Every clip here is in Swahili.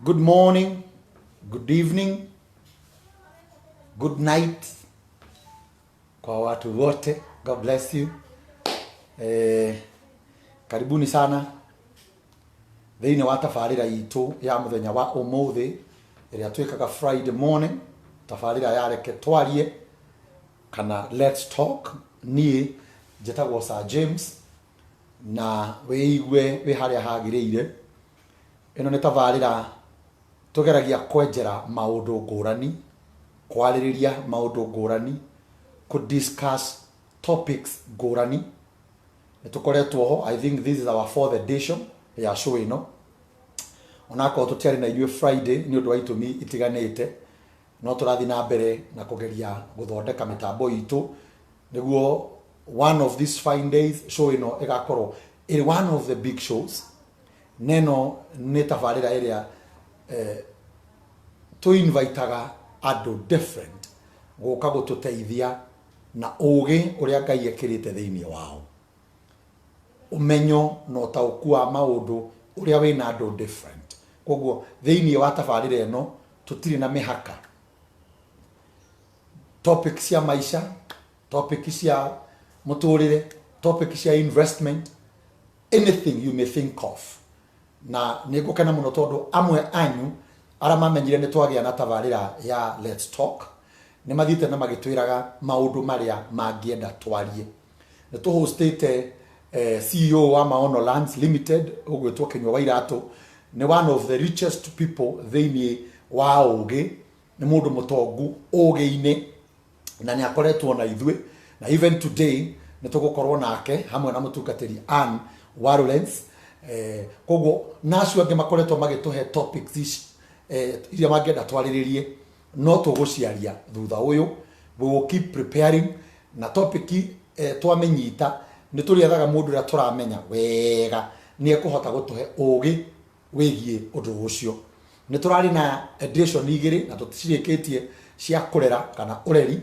Good morning, good evening, good night kwa watu wote. God bless you. Karibuni sana thĩinĩ wa tabarĩra itũ ya mũthenya wa ũmũthĩ ĩrĩa twĩkaga Friday morning, tabarĩra ya reke twarie kana let's talk. Niĩ njĩtagwo Sir James na wĩigue wĩ harĩa hagĩrĩire. Ĩno nĩ tabarĩra tũgeragia kwenjera maũndũ ngũrani, kwarĩrĩria maũndũ ngũrani, ku discuss topics ngũrani. Nĩtũkoretwo ho, I think this is our 4th edition ya show ĩno. Onakorwo tũtiarĩ na inyuĩ Friday nĩ ũndũ wa itũmi itiganĩte, no tũrathiĩ na mbere na kũgeria gũthondeka mĩtambo itũ nĩguo one of these fine days show ĩno ĩgakorwo ĩrĩ one of the big shows. Neno nĩ tabarĩra ĩrĩa tũinvitaga andũ different gũka gũtũteithia na ũgĩ ũrĩa Ngai ekĩrĩte thĩinĩ wao, ũmenyo na ũtaũku wa maũndũ ũrĩa wĩna andũ different. Koguo thĩinĩ wa tabarĩra ĩno tũtirĩ na mĩhaka. Topics cia maisha, topics cia mũtũrĩre, topics cia investment, anything you may think of. Na nĩngũkena mũno tondũ amwe anyu arĩa mamenyire nĩ twagĩa na tabarĩra ya let's talk nĩ mathiĩte na magĩtwĩraga maũndũ marĩa mangĩenda twarie. Nĩ tũhostĩte CEO wa Maono Lands Limited ũgwĩtwo Kinyua wa Iratũ, nĩ one of the richest people thĩinĩ wa ũgĩ, nĩ mũndũ mũtongu ũgĩ-inĩ na nĩ akoretwo na ithuĩ, na even today nĩ tũgũkorwo nake hamwe na mũtungatĩri Ann Warolens. Koguo nacio angĩ makoretwo magĩtũhe topics iria mangĩenda twarĩrĩrie, no tũgũciaria thutha ũyũ. We will keep preparing na topic twamenyita nĩ tũrĩethaga mũndũ ũrĩa tũramenya wega nĩ ekũhota gũtũhe ũgĩ wĩgiĩ ũndũ ũcio. Nĩ tũrarĩ na edition igĩrĩ na tũticirĩkĩtie cia kũrera kana ũreri,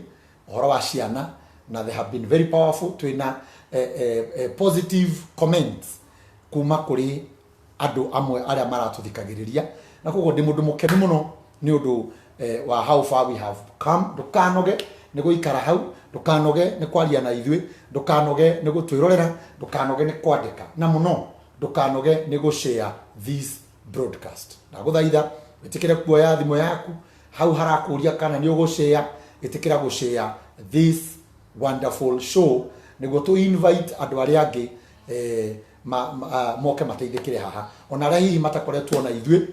ũhoro wa ciana, na they have been very powerful. Twĩna positive comments kuma kũrĩ andũ amwe arĩa maratũthikagĩrĩria, na koguo ndĩ mũndũ mũkenu mũno nĩ ũndũ wa how far we have come. Ndũkanoge nĩ gũikara hau, ndũkanoge nĩ kwaria na ithuĩ, ndũkanoge nĩ gũtwĩrorera, ndũkanoge nĩ kwandĩka, na mũno ndũkanoge nĩ gũshare this broadcast. Na gũthaitha ĩtĩkĩre kuoya thimũ yaku hau harakũria kana nĩ ũgũshare, ĩtĩkĩra gũshare this wonderful show nĩguo tũ invite andũ arĩa angĩ moke mateithĩkĩre haha. Ona arĩa hihi matakoretwo na ithuĩ,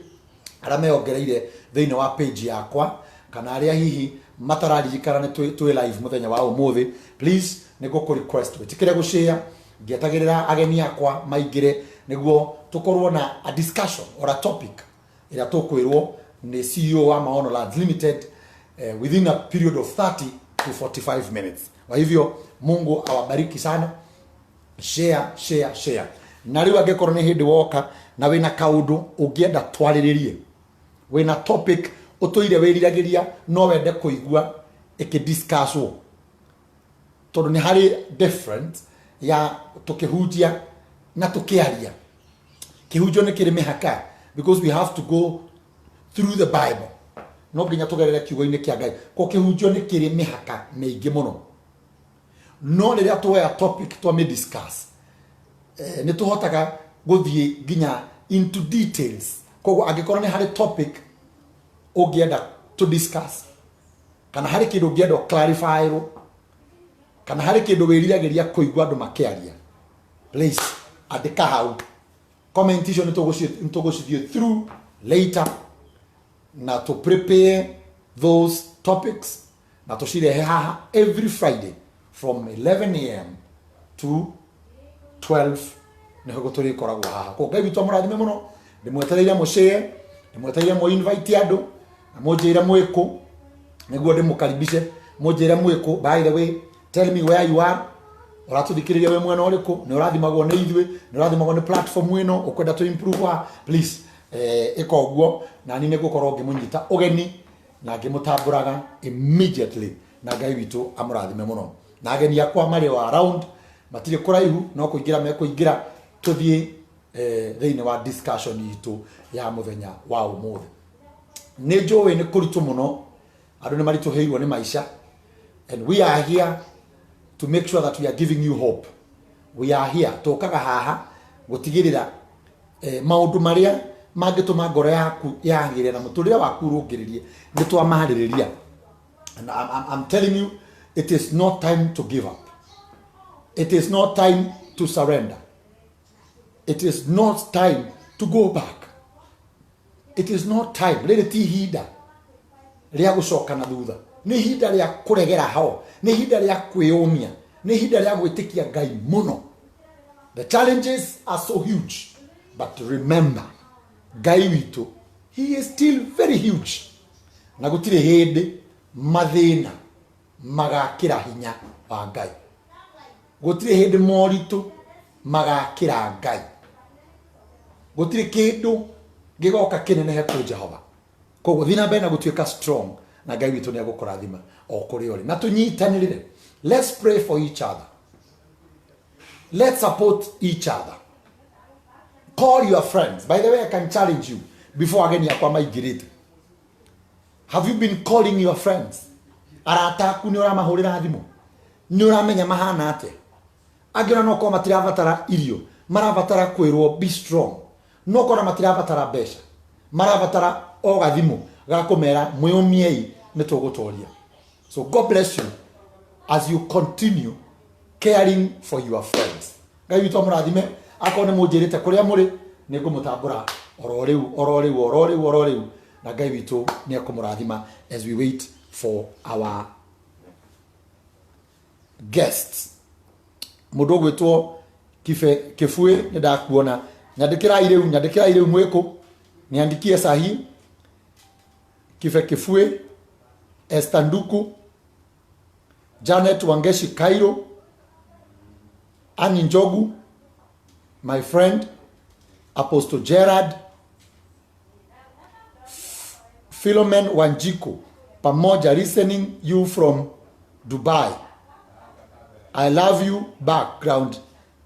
arĩa meongereire thĩinĩ wa page yakwa, kana arĩa hihi matararirikana nĩ twĩ live mũthenya wa ũmũthĩ, please nĩ ngũkũ request wĩtĩkĩre gũshare. Ngĩetagĩrĩra ageni akwa maingĩre nĩguo tũkorwo na a discussion or a topic ĩrĩa tũkwĩrwo nĩ CEO wa Maono Lands Limited within a period of 30 to 45 minutes. Kwa hivyo Mungu awabariki sana. Share. Na rĩu angĩkorwo nĩ hĩndĩ woka na wĩna kaũndũ ũngĩenda twarĩrĩrie, wĩna topic ũtũire wĩriragĩria no wende kũigua ĩkĩdiscusswo, tondũ nĩ harĩ different ya tũkĩhunjia na tũkĩaria. Kĩhunjio nĩ kĩrĩ mĩhaka, because we have to go through the Bible, no nginya tũgerere kiugo-inĩ kĩa Ngai. Ko kĩhunjio nĩ kĩrĩ mĩhaka mĩingĩ mũno, no rĩrĩa tuoya topic twamĩdiscuss nĩ tũhotaga gũthiĩ nginya into details. Koguo angĩkorwo nĩ harĩ topic ũngĩenda to discuss, kana harĩ kĩndũ ũngĩenda clarify, kana harĩ kĩndũ wĩriragĩria kũigua andũ makĩaria, please andĩka hau. Comment icio nĩ tũgũcithiĩ through later na to prepare those topics na tũcirehe haha every Friday from 11 a.m. to 12 nĩho tũrĩkoragwo haha. Koguo Ngai witũ amũrathime mũno. Ndĩmwetereire mũshare, ndĩmwetereire mũ invite andũ, na mũnjĩre mwĩkũ nĩguo ndĩmũkaribishe. Mũnjĩre mwĩkũ, by the way, tell me where you are. Ũratũthikĩrĩria wĩ mwena ũrĩkũ? Nĩ ũrathimagwo nĩ ithuĩ, nĩ ũrathimagwo nĩ platform ĩno, ũkwenda to improve wa, please ĩka ũguo, na niĩ nĩngũkorwo ngĩmũnyita ũgeni na ngĩmũtambũraga immediately. Na Ngai witũ amũrathime mũno. Na ageni akwa marĩ o around, matirĩ kũraihu, no kũingĩra mekũingĩra, tũthiĩ thĩinĩ wa discussion itũ ya mũthenya wa ũmũthĩ. Nĩ njũĩ nĩ kũritũ mũno, andũ nĩ maritũhĩirwo nĩ maica, and we are here to make sure that we are giving you hope. We are here tũkaga haha gũtigĩrĩra maũndũ marĩa mangĩtũma ngoro yaku yagĩre na mũtũrĩre waku ũrũngĩrĩrie nĩ twamarĩrĩria. And I'm telling you, it is not time to give up. It is not time to surrender. It is not time to go back. It is not time. Rĩrĩ ti ihinda rĩa gũcoka na thutha. Nĩ ihinda rĩa kũregera hao. Nĩ ihinda rĩa kwĩyũmia. Nĩ ihinda rĩa gwĩtĩkia Ngai mũno. The challenges are so huge. But remember, Ngai witũ, he is still very huge. Na gũtirĩ hĩndĩ mathĩna magakĩra hinya wa Ngai. Gũtirĩ hĩndĩ moritũ magakĩra Ngai. Gũtirĩ kĩndũ gĩgoka kĩnenehe kwĩ Jehova. Koguo thiĩ na mbere na gũtuĩka strong, na Ngai witũ nĩ agũkũrathima o kũrĩa ũrĩ. Na tũnyitanĩrĩre. Let's pray for each other. Let's support each other. Call your friends. By the way, I can challenge you before ageni akwa maingĩrĩte. Have you been calling your friends? Arata aku nĩ ũramahũrĩra thimũ? Nĩ ũramenya mahana atĩa? Angĩona no korwo matirabatara irio, marabatara kwĩrwo be strong. No korwo matirabatara mbeca, marabatara o gathimũ ga kũmera mwĩyũmiei nĩ tũgũtũria. So God bless you as you continue caring for your friends. Ngai witũ amũrathime. Akorwo nĩ mũnjĩrĩte kũrĩa mũrĩ, nĩ ngũmũtambũra oro rĩu. Na Ngai witũ nĩ ekũmũrathima as we wait for our guests. Mũndũ ũgwĩtwo Kĩbũĩ nĩ ndakuona. Nyandĩkĩrai rĩu mwĩkũ. Niandikie sahi. Kĩbũĩ, Esther Nduku, Janet Wangeshi Cairo, Annie Njogu, my friend Apostle Gerard, Philomen Wanjiku, pamoja listening you from Dubai. I love you background.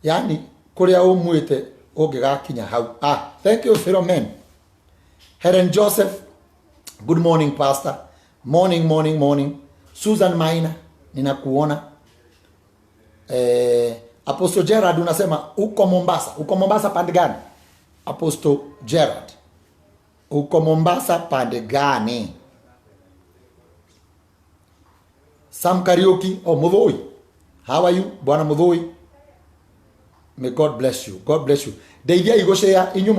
Yani kuria umwete ũngĩgakinya hau. Thank you Philomen. Helen Joseph, good morning pastor. Morning. Susan Maina, ninakuona. Apostle Gerard unasema uko Mombasa pande gani? Apostle Gerard, uko Mombasa pande gani? Sam Karaoke, Muthoi, how are you? Bwana Muthoi, may God bless you. Deithia igoshare inyu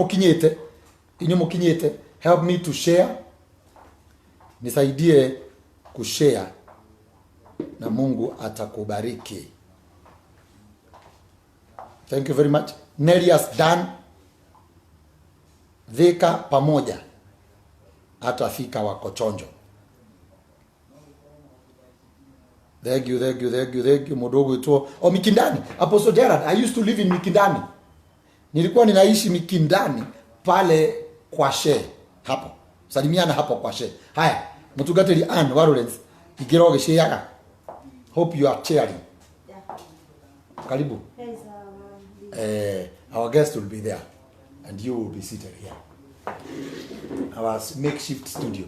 mukinyete, help me to share. Nisaidie kushare na Mungu atakubariki. Thank you very much. Nelias Dan, Thika pamoja atafika wako chonjo. Thank you. Mudogo ito. Mikindani. Apostle Gerard, I used to live in Mikindani. Nilikuwa ninaishi Mikindani pale kwa she hapo. Salimiana hapo kwa she. Haya, Mutugateli Ann Warrens, ikiroge she yaga. Hope you are cheering. Yeah. Karibu. Our guest will be there and you will be seated here. Our makeshift studio.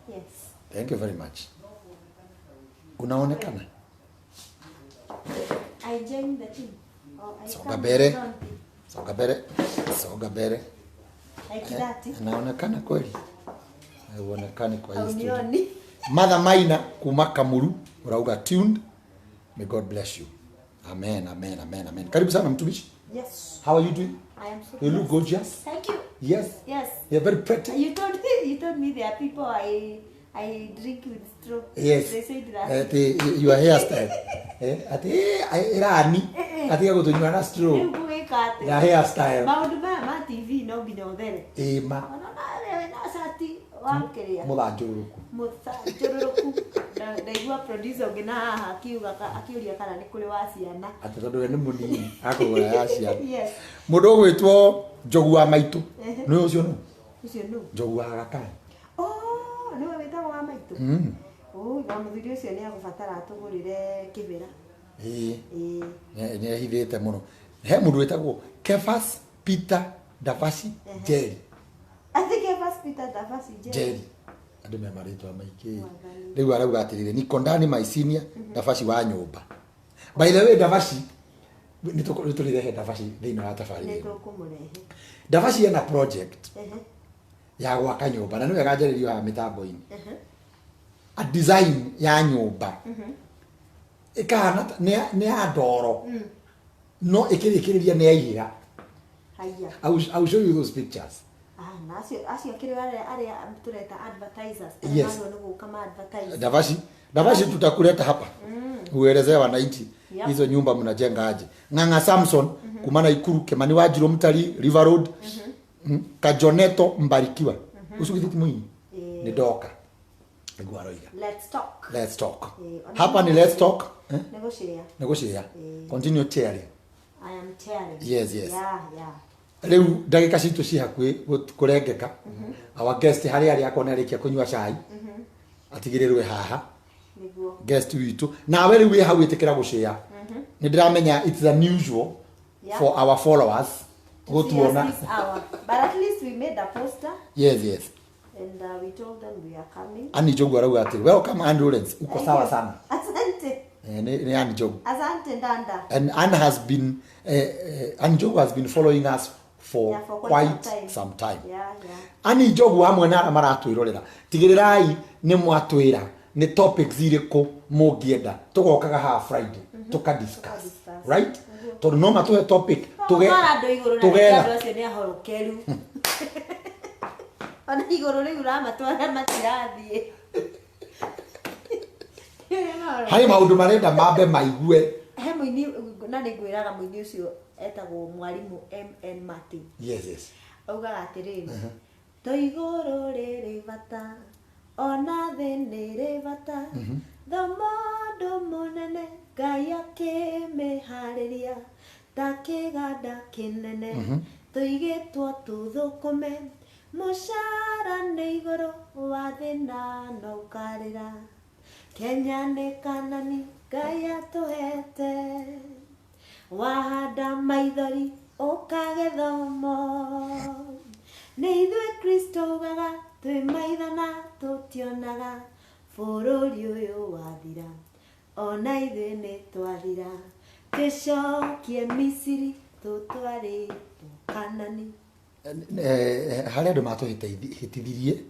Yes. Thank you very much. Unaonekana? I joined the team. Soga bere. Unaonekana kweli? Unaonekana kwa hii studio. Mother Maina kuma Kamuru, urauga tuned. May God bless you. Amen. Karibu sana mtumishi. Yes. How are you doing? I am so You look gorgeous. Thank you. Yes. You're very pretty. You told me there are people I drink with straw. Yes. They said that. Your hairstyle. Irani. Ati yago tunywa na straw. Ya hairstyle. Maundu ma TV no nginya uthere. Ma. Na sati wankeria. Muthanjuruku. Ndaigua producer ngina haha akiuria kana ni kuri wa ciana. Ati tondu we ni munini akugura ya ciana. Yes. Mundu ugwitwo Njogu wa Maitu. Ni ucio no. Njogu wa Gakani. Ni we wetagwo wa Maitu. Na muthuri ucio ni agubatara atugurire kibira. Ni ehithite muno. He mundu wetagwo Kefas Peter Ndavasi Njeri. I think it was Peter Ndavasi Njeri. Andu me maritwa maiki. Riu arauga atirire niko ndani my senior Ndavasi wa nyumba. By the way Ndavasi nitulirehe Ndavasi thini wa tafari. Nitukumurehe. Ndavasi ena project. Ya gwaka nyumba na niwe gajererio ha mitambo-ini. A design ya nyumba. Ikana ni adoro. No ikirikiria ni aiga. Haya. I'll show you those pictures. Asio kiri wale tureta advertisers. Yes. Ndio kama advertisers. Davasi tutakuleta hapa. Uelezea wananchi hizo nyumba mnajenga aje. Ng'ang'a Samson kumana Ikuru Kemani Wajiro Mtali River Road. Kajoneto Mbarikiwa. Usugithiti mwini. Ni doka. Let's talk. Hapa ni let's talk. Negotiate. Continue tearing. I am tearing. Yes. Yeah. Riu ndagika citu ci hakui kurengeka. Our guest hari ari akona arikia kunywa chai. Atigirirwe haha. Niguo. Guest witu. Na we riu hau itikira gushare. Ni ndiramenya it's unusual for our followers. Go to ona. But at least we made a poster. Yes. And we told them we are coming. Ani jogu arauga ati welcome Andrew Lawrence. Uko sawa sana. Asante. Ni Ani jogu. Asante Ndanda. And Anne has been Anne Jogu has been following us for quite some time. Yeah. Ani Jogu hamwe na maratwirorera. Tigirirai ni mwatwira ni topics iriku mungienda tugokaga ha Friday tuka discuss. Right? Tondu no matuhe topic tugera acio ni ahorokeru. Ana iguru riu ramatwara matirathie. Hari maundu marenda mambe maigue. He muini na ningwiraga muini ucio etagwo mwarimu MN Mati. Yes. Auga atiriri. To iguru riri bata ona thi niri bata. Thomondo munene Ngai akimihariria ta kiganda kinene. Tuigitwo tuthukume mucara ni iguru wa thina no karira. Kenya ni kanani Ngai atuhete wahanda maithori ukagithomo ni ithuĩ Kristo ugaga twi maithana tutionaga bũrũri ũyũ wathira ona ithuĩ nĩ twathira tũcokie Misiri tũtwarĩtwo Kanani. Hari andu matuhitithirie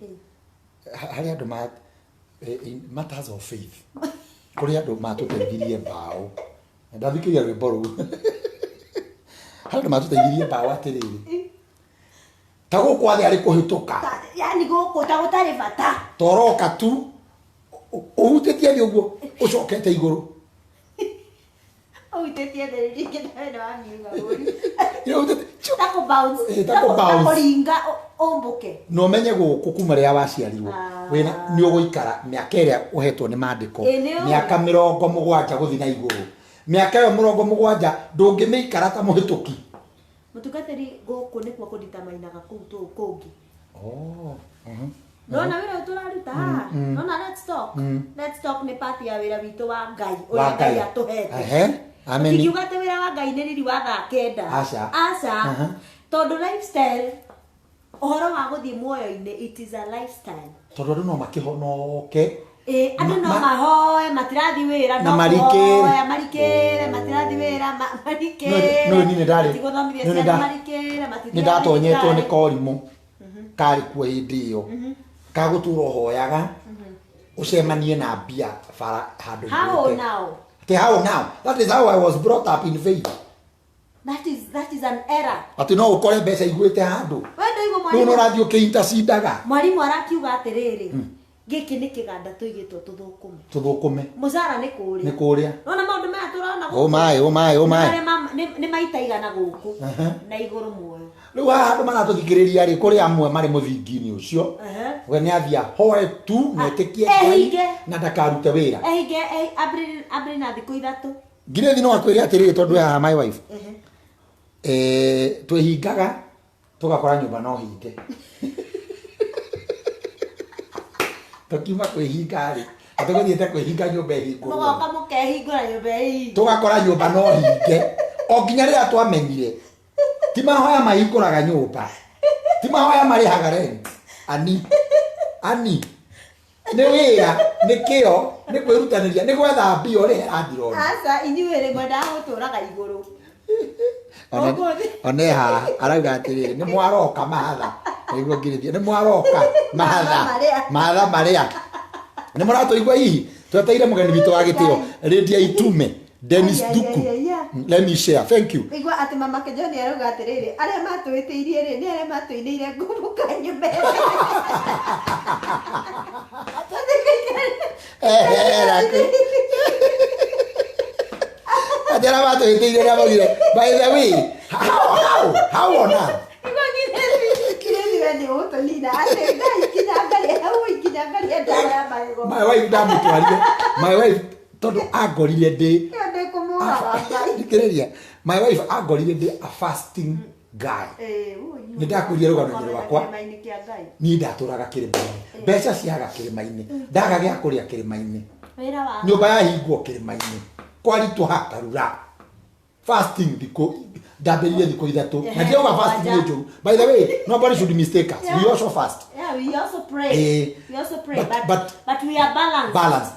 hari andu matters of faith kuri andu matuteithirie mbao ndathikiria rwimbo ruu hari andu matuteithirie mbao atiriri ta gukwathi ari kuhituka yani guku ta gutari bata toroka tu uhutitie thi uguo ucokete iguru uhutitie thi rikenda ndo amiuga uri uhutitie tako bounce ringa omboke no menye guku kuma ria waciarirwo wena ni uguikara miaka iria uhetwo ni mandiko miaka 70 guthi na iguru miaka yo 70 ndungimiikara ta muhituki mutugateri guku ni kwa kuditamainaga kutu kungi no na wira turaruta no na let's talk ni party ya wira witu wa Ngai uria Ngai atuhete amen kiugate wira wa Ngai ni riri wa thaa kenda aca tondu lifestyle ohoro wa guthii muoyo-ini it is a lifestyle tondu no makihonoke andu no mahoe matirathi wira no marikire matirathi wira marikire no ni ndari ni ndatonyetwo ni korimu kari kwa hindi iyo kaguturo hoyaga ucemanie na mbia bara handu how now that is how I was brought up in faith. That is an error. Ati no ukore mbeca iguite handu wendo igo mwarimu no radio keintacindaga mwarimu arakiuga atiriri giki ni kiganda tuigitwo tuthukume mucara ni kuria ona maundu maya turona guku oh my ni maita igana guku na iguru muoyo riu handu maratuthikiriria ri kuri amwe mari muthingini ucio we ni athia hoe tu netikie Ngai na ndakarute wira abre na thiku ithatu ngire thi no akwire atiriri tondu ya my wife twihingaga tugakora nyumba no hinge tukiuma kwihinga ri atuguthiete kwihinga nyumba ihingurwo mugoka mukehingura nyumba ihinge tugakora nyumba no hinge o nginya rira twamenyire ti mahoya mahingũraga nyũmba ti mahoya marĩhaga rent ani nĩ wĩra nĩ kĩo nĩ kwĩrutanĩria nĩ gwetha mbia ũrĩhe andironi aca inyuĩ rĩmwe ndagũtũraga igũrũ oneha arauga atĩrĩrĩ nĩ mwaroka mahatha nĩguo ngirĩthia nĩ mwaroka mahatha marĩa nĩ mũratũigua hihi tweteire mũgeni witũ wa gĩtĩo Lydia Itume Dennis Duku let me share thank you igua ati mama Kejoni arauga atiriri aria matwitiirie ri ni aria matwineire ngumbuka nyumba Adela matwitiirie ria mogire by the way how on earth my wife ndamutwarie my wife tondu angorire ndi my wife angorire ndi a fasting guy ni ndakuria rugano rwakwa ni ndaturaga kĩrĩma-inĩ mbeca ciaga kĩrĩma-inĩ ndaga gĩa kũrĩa kĩrĩma-inĩ nyũmba yahingwo kĩrĩma-inĩ kwaritũha karura fasting ndambĩrĩire thikũ ithatũ na ndiauga fasting nĩ njũru by the way nobody should mistake us we also fast we also pray but we are balanced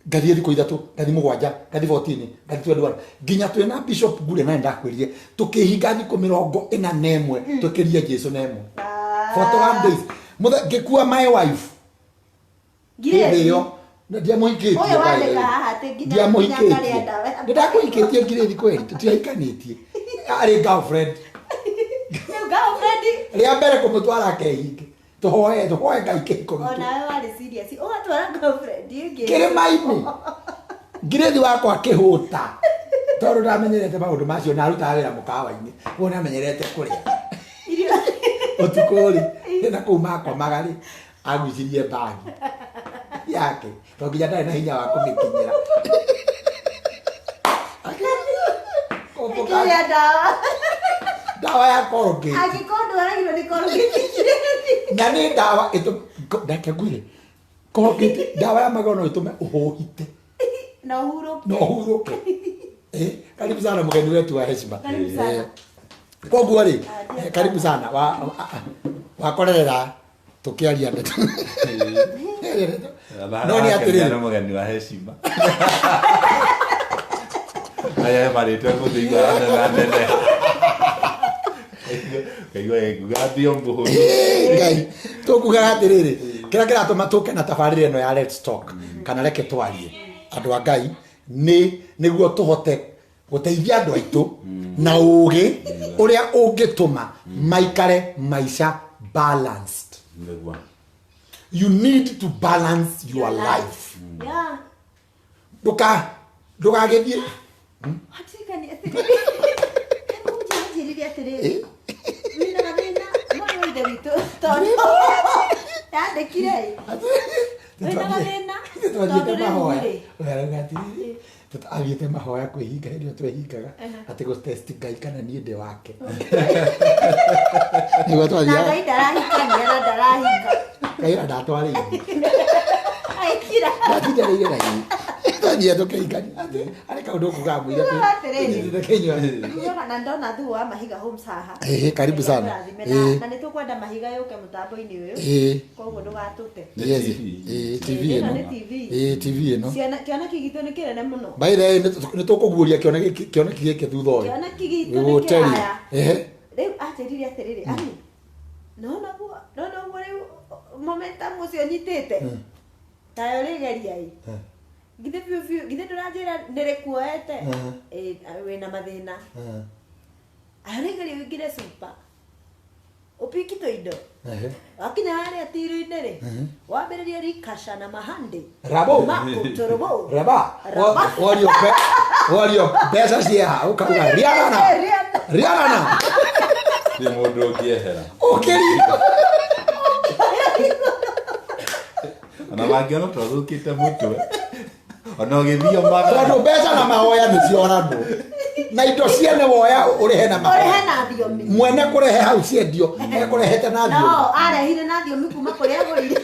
ngathie thikũ ithatũ ngathi mũgwanja ngathi 14 ngathi 21 nginya twĩna bishop ngure na ndakwĩrire tũkĩhinga thikũ 41 tũkĩria Jesu na ĩmwe 41 days ngĩkua my wife ngĩrĩo ndiamũhikĩtie oyo wandĩka haha atĩ nginya ndakũhikĩtie ngirĩthi kweri tũtihikanĩtie arĩ girlfriend rĩa mbere kũmũtwara akehinge tuhoe Ngai kĩhiko gitũ ona wewe wari serious ũgatwara girlfriend ingĩ kĩrĩma-inĩ ngirĩthi wakwa akĩhũta tondũ ndamenyerete maũndũ macio na arutaga wĩra mũkawa-inĩ wona amenyerete kũrĩa ũtukũ rĩ na kũu makomaga rĩ agwicirie bagi yake to nginya ndarĩ na hinya wa kũmĩkinyĩra kĩrĩa ndawa ya Colgate angĩkorwo aragirwo nĩ Colgate na nĩ ndawa ndake ngwire Colgate ndawa ya magego no ĩtũme ũhũhite na ũhurũke karibu sana mũgeni wetu wa heshima koguo rĩ karibu sana wakorerera tukiaria ndeto no ni atĩrĩrĩ mũgeni wa heshima aya marĩtwe gũthĩga na nene Gathio mbuhuru Ngai tukuga atĩrĩrĩ kĩrĩa kĩratũma tũke na tabarĩra ĩno ya Let's Talk kana reke twarie andũ a Ngai nĩguo tũhote gũteithia andũ aitũ na ũgĩ ũrĩa ũngĩtũma maikare maica balanced. You need to balance your life. Yeah. Ndũgagĩthiĩ hatikani atĩrĩrĩ atĩrĩrĩ wĩna gathĩna moyo ithe witũ tondũ yandĩkire wĩna gathĩna tondũ rĩu tutagĩte mahoya kwĩhinga hĩndĩ ĩyo twehingaga atĩ gũtest Ngai kana niĩ ndĩ wake nĩguo twathiaga Ngai ndarahikania na ndarahinga Ngai ndatwarĩire aikira ndatindĩrĩire Ngai twathiĩ tũkĩhingania arĩ kaũndũ kuga mwĩra na ndona thuo wa mahiga homes haha karibu sana na nĩtũkwenda mahiga yũke mũtambo-inĩ ũyũ koguo ndũgatũte TV ĩno TV ĩno kĩoneki gitũ nĩ kĩnene mũno by the way nĩtũkũguũria kĩoneki gĩkĩ thutha ũyũ kĩoneki gitũ nĩ kĩraya rĩu atĩrire atĩrĩrĩ ani nona ũguo rĩu momentum ũcio nyitĩte tayo rĩgeria githe biũ githe ndũranjĩra nĩrĩkuoete wĩna mathĩna arĩgeria wĩingĩre super ũpiki tũindo wakinya harĩa tiro-inĩ rĩ wambĩrĩria rikasha na mahandi makũtũrũbũ wario mbeca ciaha ũkauga rianana nĩ mũndũ ũngĩehera ũkĩringa ona mangĩona twathũkĩte mũtwe ona ũgĩthiĩ maga tondũ mbeca na mahoya nĩciorandwo na indo ciene woya ũrĩhe na mahoya mwene kũrehe hau ciendio ekũrehete na thiomi no arehire na thiomi kuma kũrĩa agũrire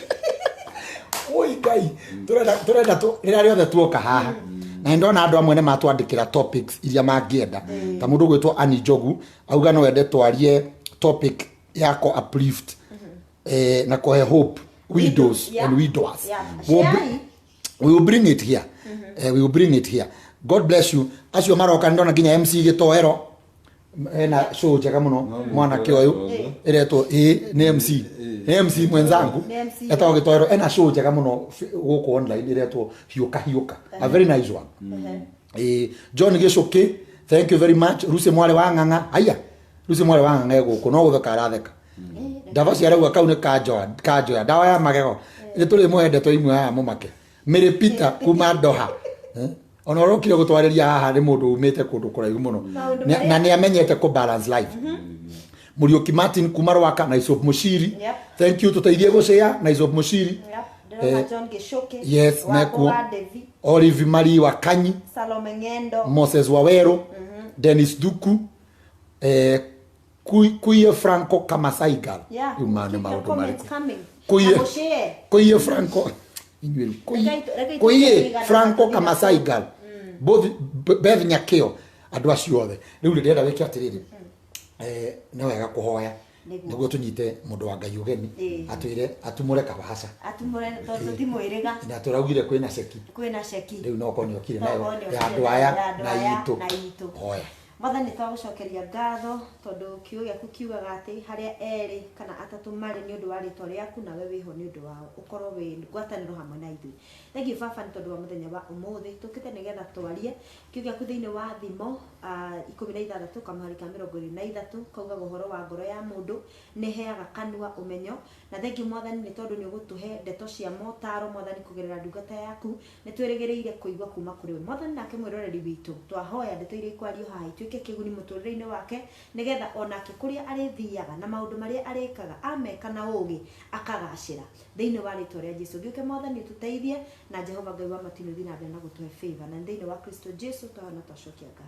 oi Ngai tũrenda rĩrĩa rĩothe tuoka haha na ndona andu amwe ne matwandikira topics iria mangienda ta mundu gwitwo Ani Jogu auga no wende twarie topic yako uplift na kohe hope widows and widowers. We will bring it here. We will bring it here. God bless you. Acio maroka ndona nginya MC Gitoero ena show njega muno mwana kioyu iretwo ni MC mwenzangu etagwo Gitoero ena show njega muno guku online iretwo hiuka a very nice one. John Geshoke, thank you very much. Ruse mwale wa nganga aya Ruse mwale wa nganga guku no gutheka aratheka ndava cia rau akaune kanjoya dawa ya magego ni tuli mwende to imwe aya mumake Mary Peter kuma Doha ona rokire gutwariria haha ni mundu umite kundu kuraihu muno na ni amenyete ku balance life. Muriuki Martin kuma Rwaka na Isop Mushiri, thank you tuteithie gushare na Isop Mushiri. John Geshoke, yes, Neko Olive Marie wa Kanyi, Salome Ngendo, Moses Wawero, Dennis Duku, Kuye Franco Kamasaigal. Kuye Franco Kuye Franco Kamasaigal. Both Bev Nyakeo andu acio othe riu ndenda wiki atiriri no wega kuhoya niguo tunyite mundu wa Ngai ugeni atwire atumure kabahasha tondu timwiriga na turaugire kwina sheki riu no konyo kire nayo ya andu aya na itu hoya Mwathani twagucokeria ngatho tondu kiugo giaku kiugaga ati haria eri kana atatu mari ni undu wa ritwa riaku nawe wiho ni undu wao ukorwo wi ngwataniro hamwe na ithui. Thank you Baba ni tondu wa muthenya wa umuthi tukite nigetha twarie kiugo giaku thiini wa thimo 16 kamari ka 23 kauga uhoro wa ngoro ya mundu ni heaga kanua umenyo. Na thank you Mwathani ni tondu ni ugutuhe ndeto cia motaro Mwathani kugerera ndungata yaku ni twirigireire kuigwa kuma kuri we Mwathani nake mwiroreri witu twahoya ndeto iria ikwario haha ituike kiguni muturire-ini wake nigetha onake kuria arithiaga na maundu maria arikaga ameka na ugi akagacira thiini wa ritwa ria Jesu gioke Mwathani tuteithie na Jehova Ngai wa matino thina mbere na gutuhe favor na thiini wa Kristo Jesu twana twacokia ngatho.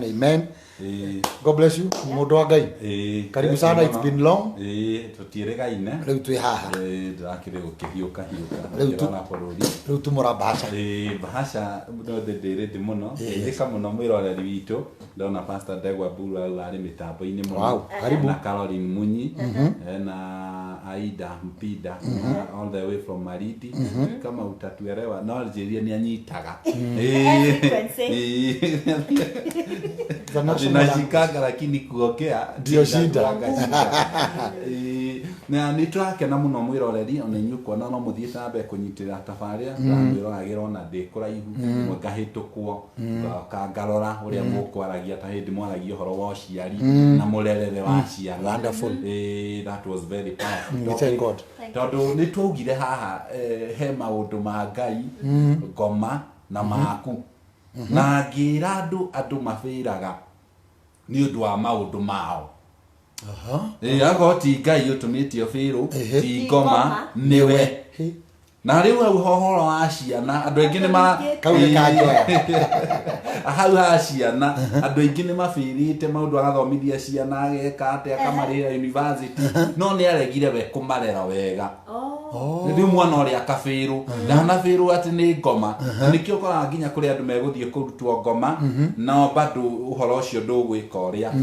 Amen. God bless you. Mundu wa Ngai. Karibu sana, it's been long. Tutieregaine. Riu twi haha. Ndakire gukihiuka. Riu tumura bahasha. Bahasha no ndirindi muno. Ndika muno mwiroreri witu. Ndona Pastor Ndegwa Buru ari mitambo-ini muno. Wow, karibu. Na Caroline Munyi na Aida Mpida all the way from Maridi. Kama utatuelewa no Algeria ni anyitaga. Zinashikanga lakini kuokea ndio shida. Na nitrakena muno mwiroreri onenyukwa no muthiite ambe kunyitira tafaria mwiroragirwo na ndikuraihu mugahitukwo kangarora uria mukwaragia ta hindi mwaragia horo wa ciari na murerere wa ciari. Wonderful. That was very powerful. Thank God. Tondu nitwaugire haha he maundu ma Ngai ngoma na maku na ngira andu mafiraga ni undu wa maundu mao. Agoti Ngai utumitio firu ti ngoma niwe na riu uhoro wa ciana andu aingi ni ma kanjoya hau ha ciana andu aingi ni mafirite maundu agathomithia ciana ageka ate akamarira university no ni aregire we kumarera wega. Riu mwana uri akafiru na firu ati ni ngoma nikio kora nginya kuri andu meguthie kurutwo ngoma no bado uhoro ucio ndugwika uria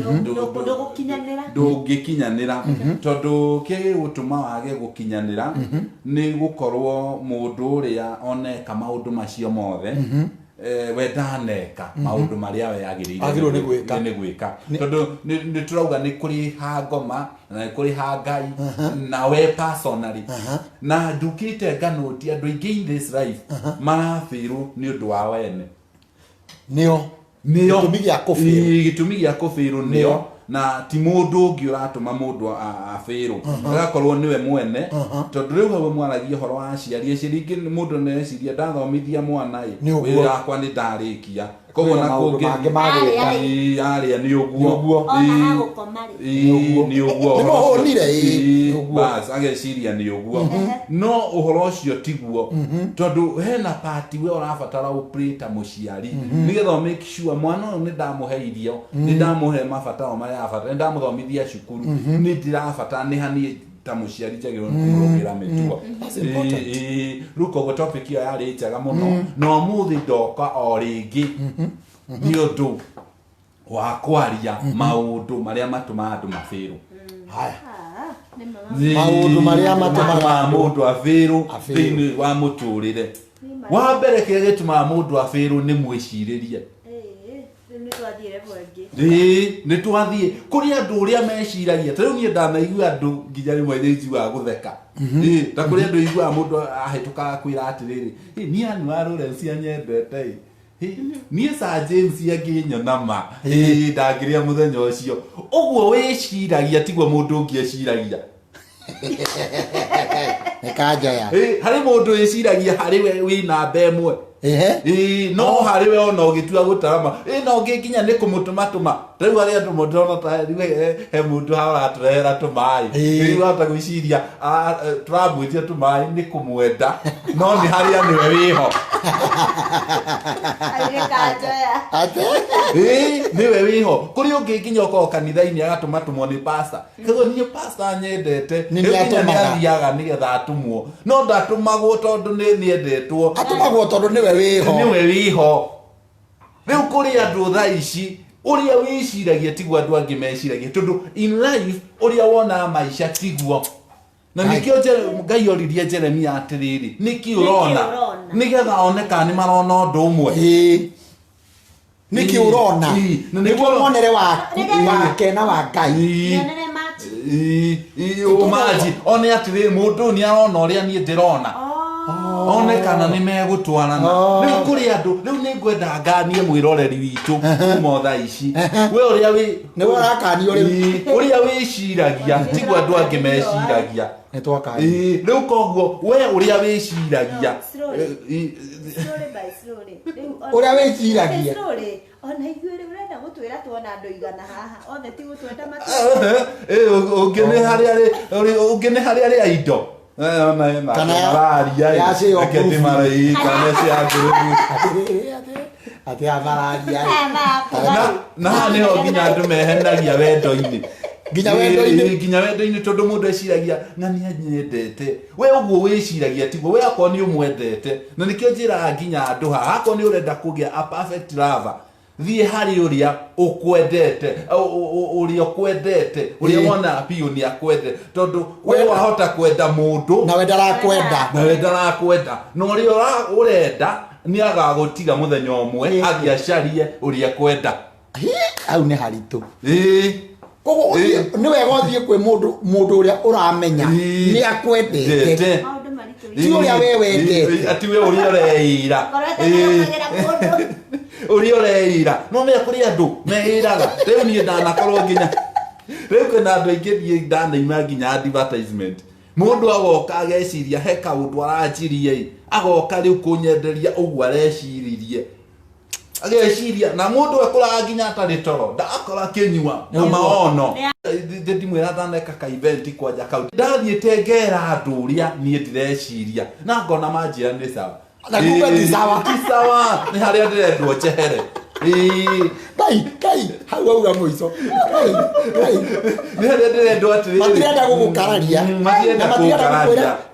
ndungikinyanira tondu ki gutuma wage gukinyanira ni gukorwo mundu uria oneka maundu macio mothe we ndaneka maundu maria we agirire ni gwika tondu ni turauga ni kuri ha ngoma na kuri ha Ngai na we personally na ndukite nganoti andu aingi in this life marafiru ni undu wa wene nio gitumi gia kufiru nio na ti mundu ungi uratuma mundu afiru agakorwo niwe mwene tondu riu hau mwaragia horo wa ciari ciringi mundu neciria ndathomithia mwana wira wakwa ni ndarikia koguo na kungi aria ni uguo ni uguo bas ageciria ni uguo no uhoro ucio tiguo tondu hena party we urabatara uprita muciari nigetha make sure mwana ni ndamuheirio ni ndamuhe mabataro maya abatara ndamuthomithia cukuru ni ndirabatara ni hani ta muciari njagirwo kumurungira mitwo ruko go topic iyo yari njaga muno no muthi ndoka o ringi ni undu wa kwaria maundu maria matuma andu mafiru haya maundu maria matuma mundu afiru thini wa muturire wa mbere kire gituma mundu afiru ni mwiciririe ni twathie kuri andu uria meciragia tariu nie ndanaigua andu nginya rimwe theici wa gutheka ta kuri andu igua mundu ahituka kwira atiriri ni anu arore nyendete nie sa James yaginyona ma ndagiria muthenya ucio uguo wiciragia tigwo mundu ngieciragia nekajaya hari mundu wiciragia hari we wina mbemwe no hari we ona ugitua gutarama no nginya ni kumutuma riu hari andu mondona ta riu he mundu haraturera tumai riu hata gwiciria turamwitia tumai ni kumwenda no ni hari ani we wiho ate ni we wiho kuri ungikinya uko kanitha-ini agatumatumwo ni pastor kego ni pastor nyendete ni athiaga nigetha atumwo no ndatumagwo tondu ni niendetwo atumagwo tondu ni we wiho riu kuri andu tha ici uria wiciragia tigwo andu angi meciragia tondu in life uria wona maisha tigwo na nikio Ngai oririe Jeremia atiriri niki urona nigetha oneka ni marona undu umwe niki urona niguo monere wake na wa Ngai umaji one atiriri mundu ni arona uria ni ndirona onekana ni megutwarana riu kuri andu riu ni ngwenda nganie mwiroreri witu kuma tha ici we uria wi ni warakani uria wiciragia tigwo andu angi meciragia netwaka riu koguo we uria wiciragia uria wiciragia ona igwire urenda gutwira tuona andu igana haha othe ti gutwenda matu ungene hari ari aido kana mararia aketi marai kana cia ngurubu ati amararia na ni ho nginya andu mehenagia wendo-ini nginya wendo-ini tondu mundu eciragia ng'ani anyendete we uguo wiciragia tigwo we akwa ni umwendete na nikio njira nginya andu haha akwa ni urenda kugia a perfect lover thie hari uria ukwendete uria kwendete uria wona piu ni akwende tondu we wahota kwenda mundu na wenda rakwenda no uria urenda ni agagutiga muthenya umwe agiacarie uria kwenda au ni haritu kogo ni wega uthie kwi mundu uria uramenya ni akwendete ti uria we wendete ati we uria ureira uria ureira no me kuri andu meiraga riu ni ndanakorwo nginya riu kwina andu aingi thie ndanaima nginya advertisement mundu agoka ageciria he kaundu aranjirie agoka riu kunyenderia uguo areciririe ageciria na mundu akora nginya atari toro ndakora kinyua na maono ndimwira thaneka ka event kwanja kau ndathiete ngera andu uria nie ndireciria na ngona manjira ni sawa na kuga ti sawa ni haria ndirendwo njehere kai hau auga muico ni haria ndirendwo atiri matirenda gugukararia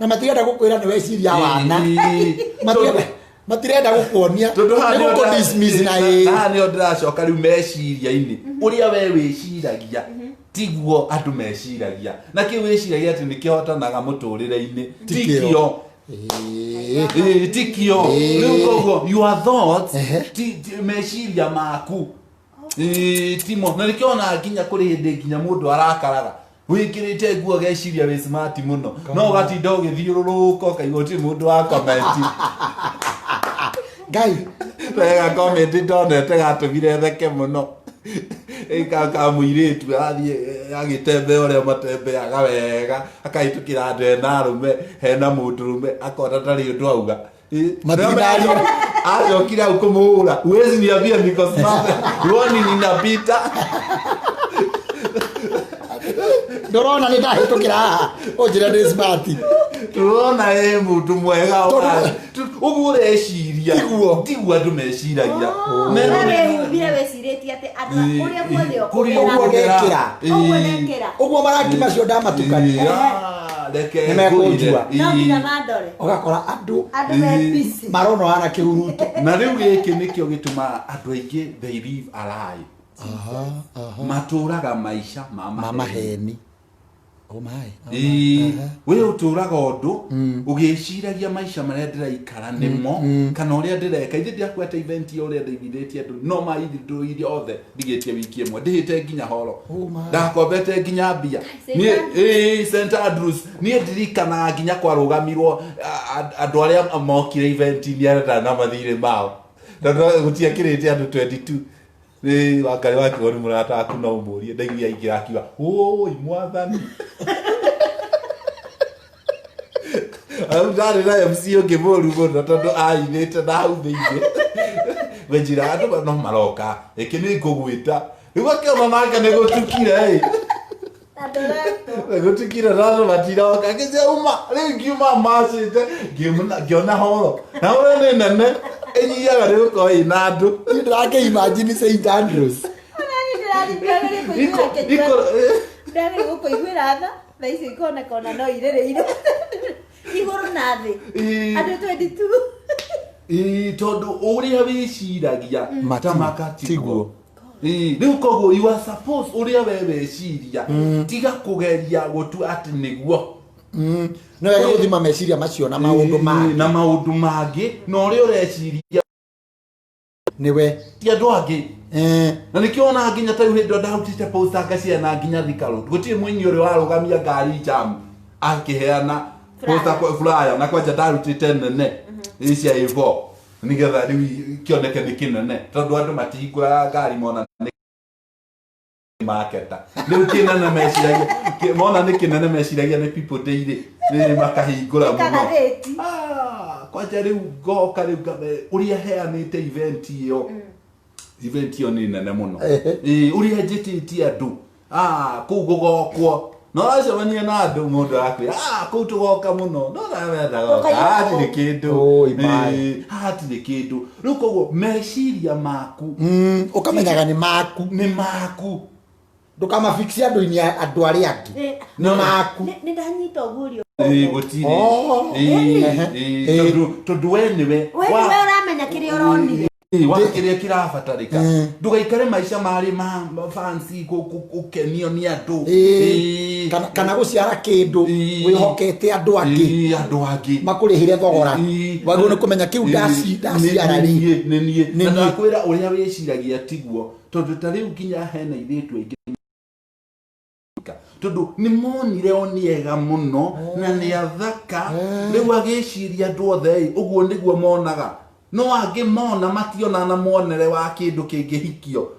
na matirenda gukwira ni weciria wana matirenda gukuonia tondu ha dismiss na ni ndiracoka riu meciria-ini uria we wiciragia tigwo andu meciragia na ki wiciragia ati nikihotanaga muturire-ini tikio tikio riu koguo your thoughts meciria maku timo na nikiona nginya kuri hindi nginya mundu arakaraga wikirite nguo geciria wi smart muno no gatinda ugithiururuka kaigua ti mundu wa comment Ngai wega comment ndonete gatumire theke muno ka muiritu athie agitembe uria matembeaga wega akaitukira andu ena arume hena mundurume akona tari undu auga matinari ajokira au kumuhura huwezi niambia niko smart uoni ninapita ndorona ni ndahitukira haha unjira ndi smart turona mundu mwega uguo ureciria tiguo andu meciragia wewe wecirĩtie atĩ andũ ũrĩa guothe ũguo marangi macio ndamatukania nimekũnjua no nginya mandore ũgakora andũ marona wana kĩhuruto na rĩu gĩkĩ nĩkĩo gĩtũma andũ aingĩ they live a lie matũraga maica ma maheni we uturaga undu ugiciragia maica maria ndiraikara nimo kana uria ndireka ithe ndiakwete event uria ndivithitie andu no maithindo iria othe ndigitie wiki imwe ndihite nginya horo ndakombete nginya mbia ni St Andrews ni ndirikana nginya kwarugamirwo andu aria mokire event ni arenda na mathire mao tondu gutiakirite andu 22 wakari wake wori murata aku no umurie ndaigua ingira akiwa oi mwathani au ndari na MC okivoru bono tondu aithite na hau thiini wenjira andu no maroka iki ni ngugwita riu akiona nake ni gutukire gutukire rano matiroka kize uma riu ngiuma macite ngiona horo na ore ni nene enyiyaga riu ko ina andu ndirake imagine St Andrews ndari gukuiguira tha na ici ikonekana no irereire iguru na thi andu 22 tondu uria wiciragia matamaka tiguo riu koguo you are supposed uria we weciria tiga kugeria gutu ati niguo no wega guthima meciria macio na maundu mangi no uria ureciria niwe ti andu angi na nikiona nginya ta hindo ndahutite poster ngacia na nginya thikaro gutie mwinyi uri warugamia ngari jam akiheana poster kwa flyer na kwanja ndarutite nene icia ivo nigetha riu kioneke ni kinene tondu andu matihingura ngari mona marketa riu kinene meciragia mona ni kinene meciragia ni people daily ni makahingura muno kwanja riu goka riu uria heanite event iyo ni nene muno uria njititie andu kuu gugokwo no acemania na andu mundu akwira kuu tugoka muno no nawenda goka hatire kindu hatire kindu riu koguo meciria maku ukamenyaga ni maku ndukamafixia andu-ini andu aria angi ni maku ni ndanyita ugurio gutiri tondu we niwe uramenya kiria uronire wakiria kirabatarika ndugaikare maica mari ma fancy gukenio ni andu kana guciara kindu wihokete andu angi makurihire thogora wagu ni kumenya kiu ndaciara ri ni nakwira uria wiciragia tiguo tondu tariu nginya hena ithitu aingi tondu ni monire oniega muno na ni athaka riu agiciria andu othe uguo niguo monaga no angi mona mationa na muonere wa kindu kingihikio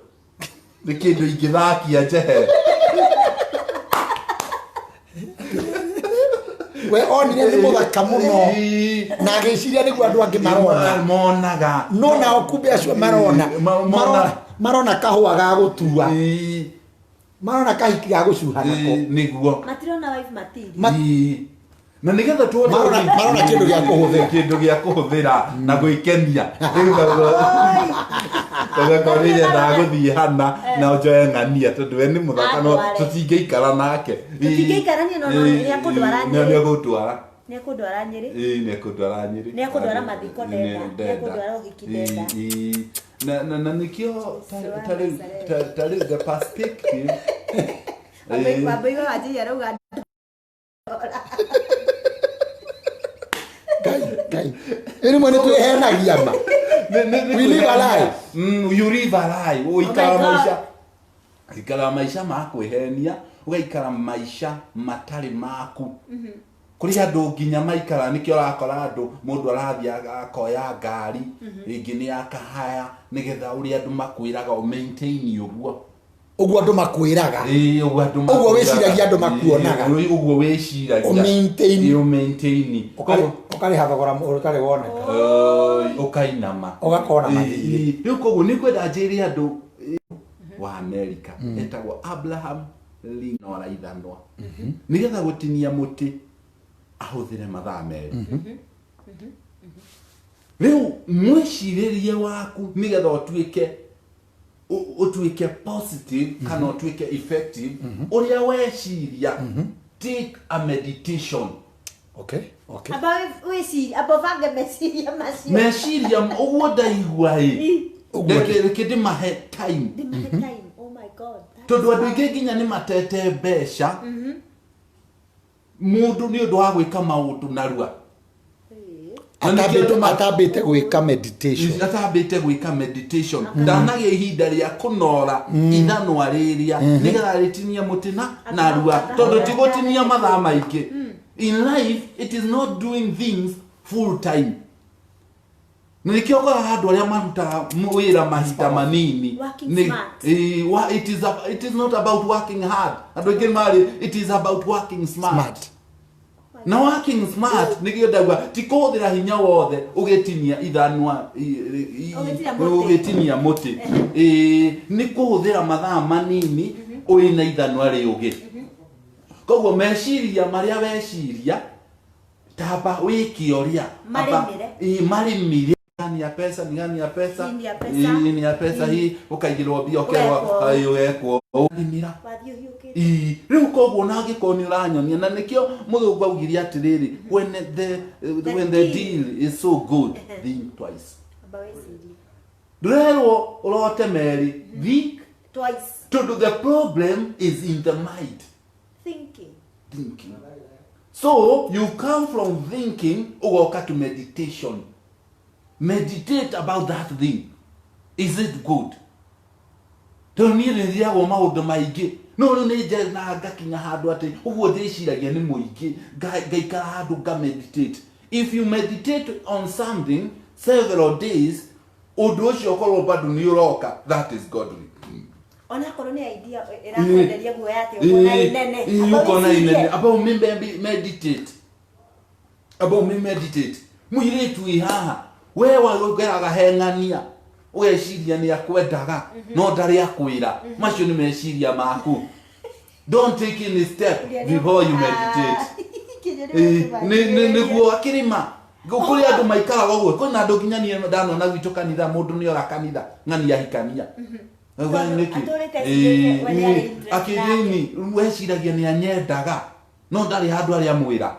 ni kindu ingithakia jehe we onire ni muthaka muno na agiciria niguo andu angi monaga no na okumbe acio marona kahua ga gutua marona kahiki ga gucuhana ko niguo matirona wife matiri na nigetha tuone marona kindu gia kuhuthira na gwikenia riu korire na guthie hana na ojoe ngania tondu we ni muthaka no tutingeikara nake tutingeikarania no ni akundwara Nyeri ni agutwara ni akundwara Nyeri ni akundwara Nyeri ni akundwara mathiko ndenda ni akundwara ugikindenda na nikio tari the perspective Babigo aje yaruga Kai. Eri mwana tu henagia ma. We live a lie. You live a lie. Uikara maisha maku ihenia, ugaikara maisha matari maku. Kuri andu nginya maikara nikio rakora andu mundu arathia akoya ngari ingi ni akahaya nigetha uri andu makwiraga o maintain uguo andu makwiraga uguo wiciragia andu makuonaga uguo wiciragia o maintain ukari hathogora ukari woneka ukainama ugakora mathiri riu koguo ni kwenda njiri andu wa America etagwo Abraham Lincoln Raithanwa nigetha gutinia muti ahuthire mathaa meri riu mwiciririe waku nigetha utuike positive kana utuike effective uria weciria take a meditation. Okay. Abovanga meciria uguo ndaigua reke mahe time. Oh my God. Tondu andu ingi nginya ni matete mbeca mundu ni undu wa gwika maundu narua atambite gwika meditation ndanagia ihinda ria kunora ithanwa riria nigetha ritinia mutina narua tondu tigutinia mathaa maingi. In life it is not doing things full time. Nikio kwa handu aria marutaga wira mahinda manini it is not about working hard. Andu ingi mari it is about working smart. Na working smart nigio ndagwa tikuthira hinya wothe ugetinia ithanwa ugetinia muti ni kuhuthira mathaa manini uina ithanwa riugi. Koguo meciria maria weciria tamba wikioria marimire ni ya pesa ni ya pesa hii ukaigirwo bio kerwa ayo ekwo marimira riu koguo na gikoni uranyonia na nikio muthungu augiria atiriri when the deal is so good think twice. Ndurerwo urote meri think twice. The problem is in the mind. Thinking. So you come from thinking ugoka to meditation. Meditate about that thing. Is it good? Don't need to go maundu maingi. No ni je na gakinya handu ati uguo ndiciragia ni muingi gaikara handu ga meditate. If you meditate on something several days undu ucio korwo bado ni uroka, that is godly. Ona korone idea irakonderia guo yate ukona inene ukona inene about me meditate muiritu ihaha wewe ugeraga hengania ugeciria ni akwendaga no ndari akwira macio ni meciria maku. Don't take any step before you meditate. Ni guo akirima gukuri andu maikara goguo kuna andu nginya ni ndano na gwitu kanitha mundu ni ora kanitha ngani ahikania akidini weciragia ni anyendaga no ndari handu aria mwira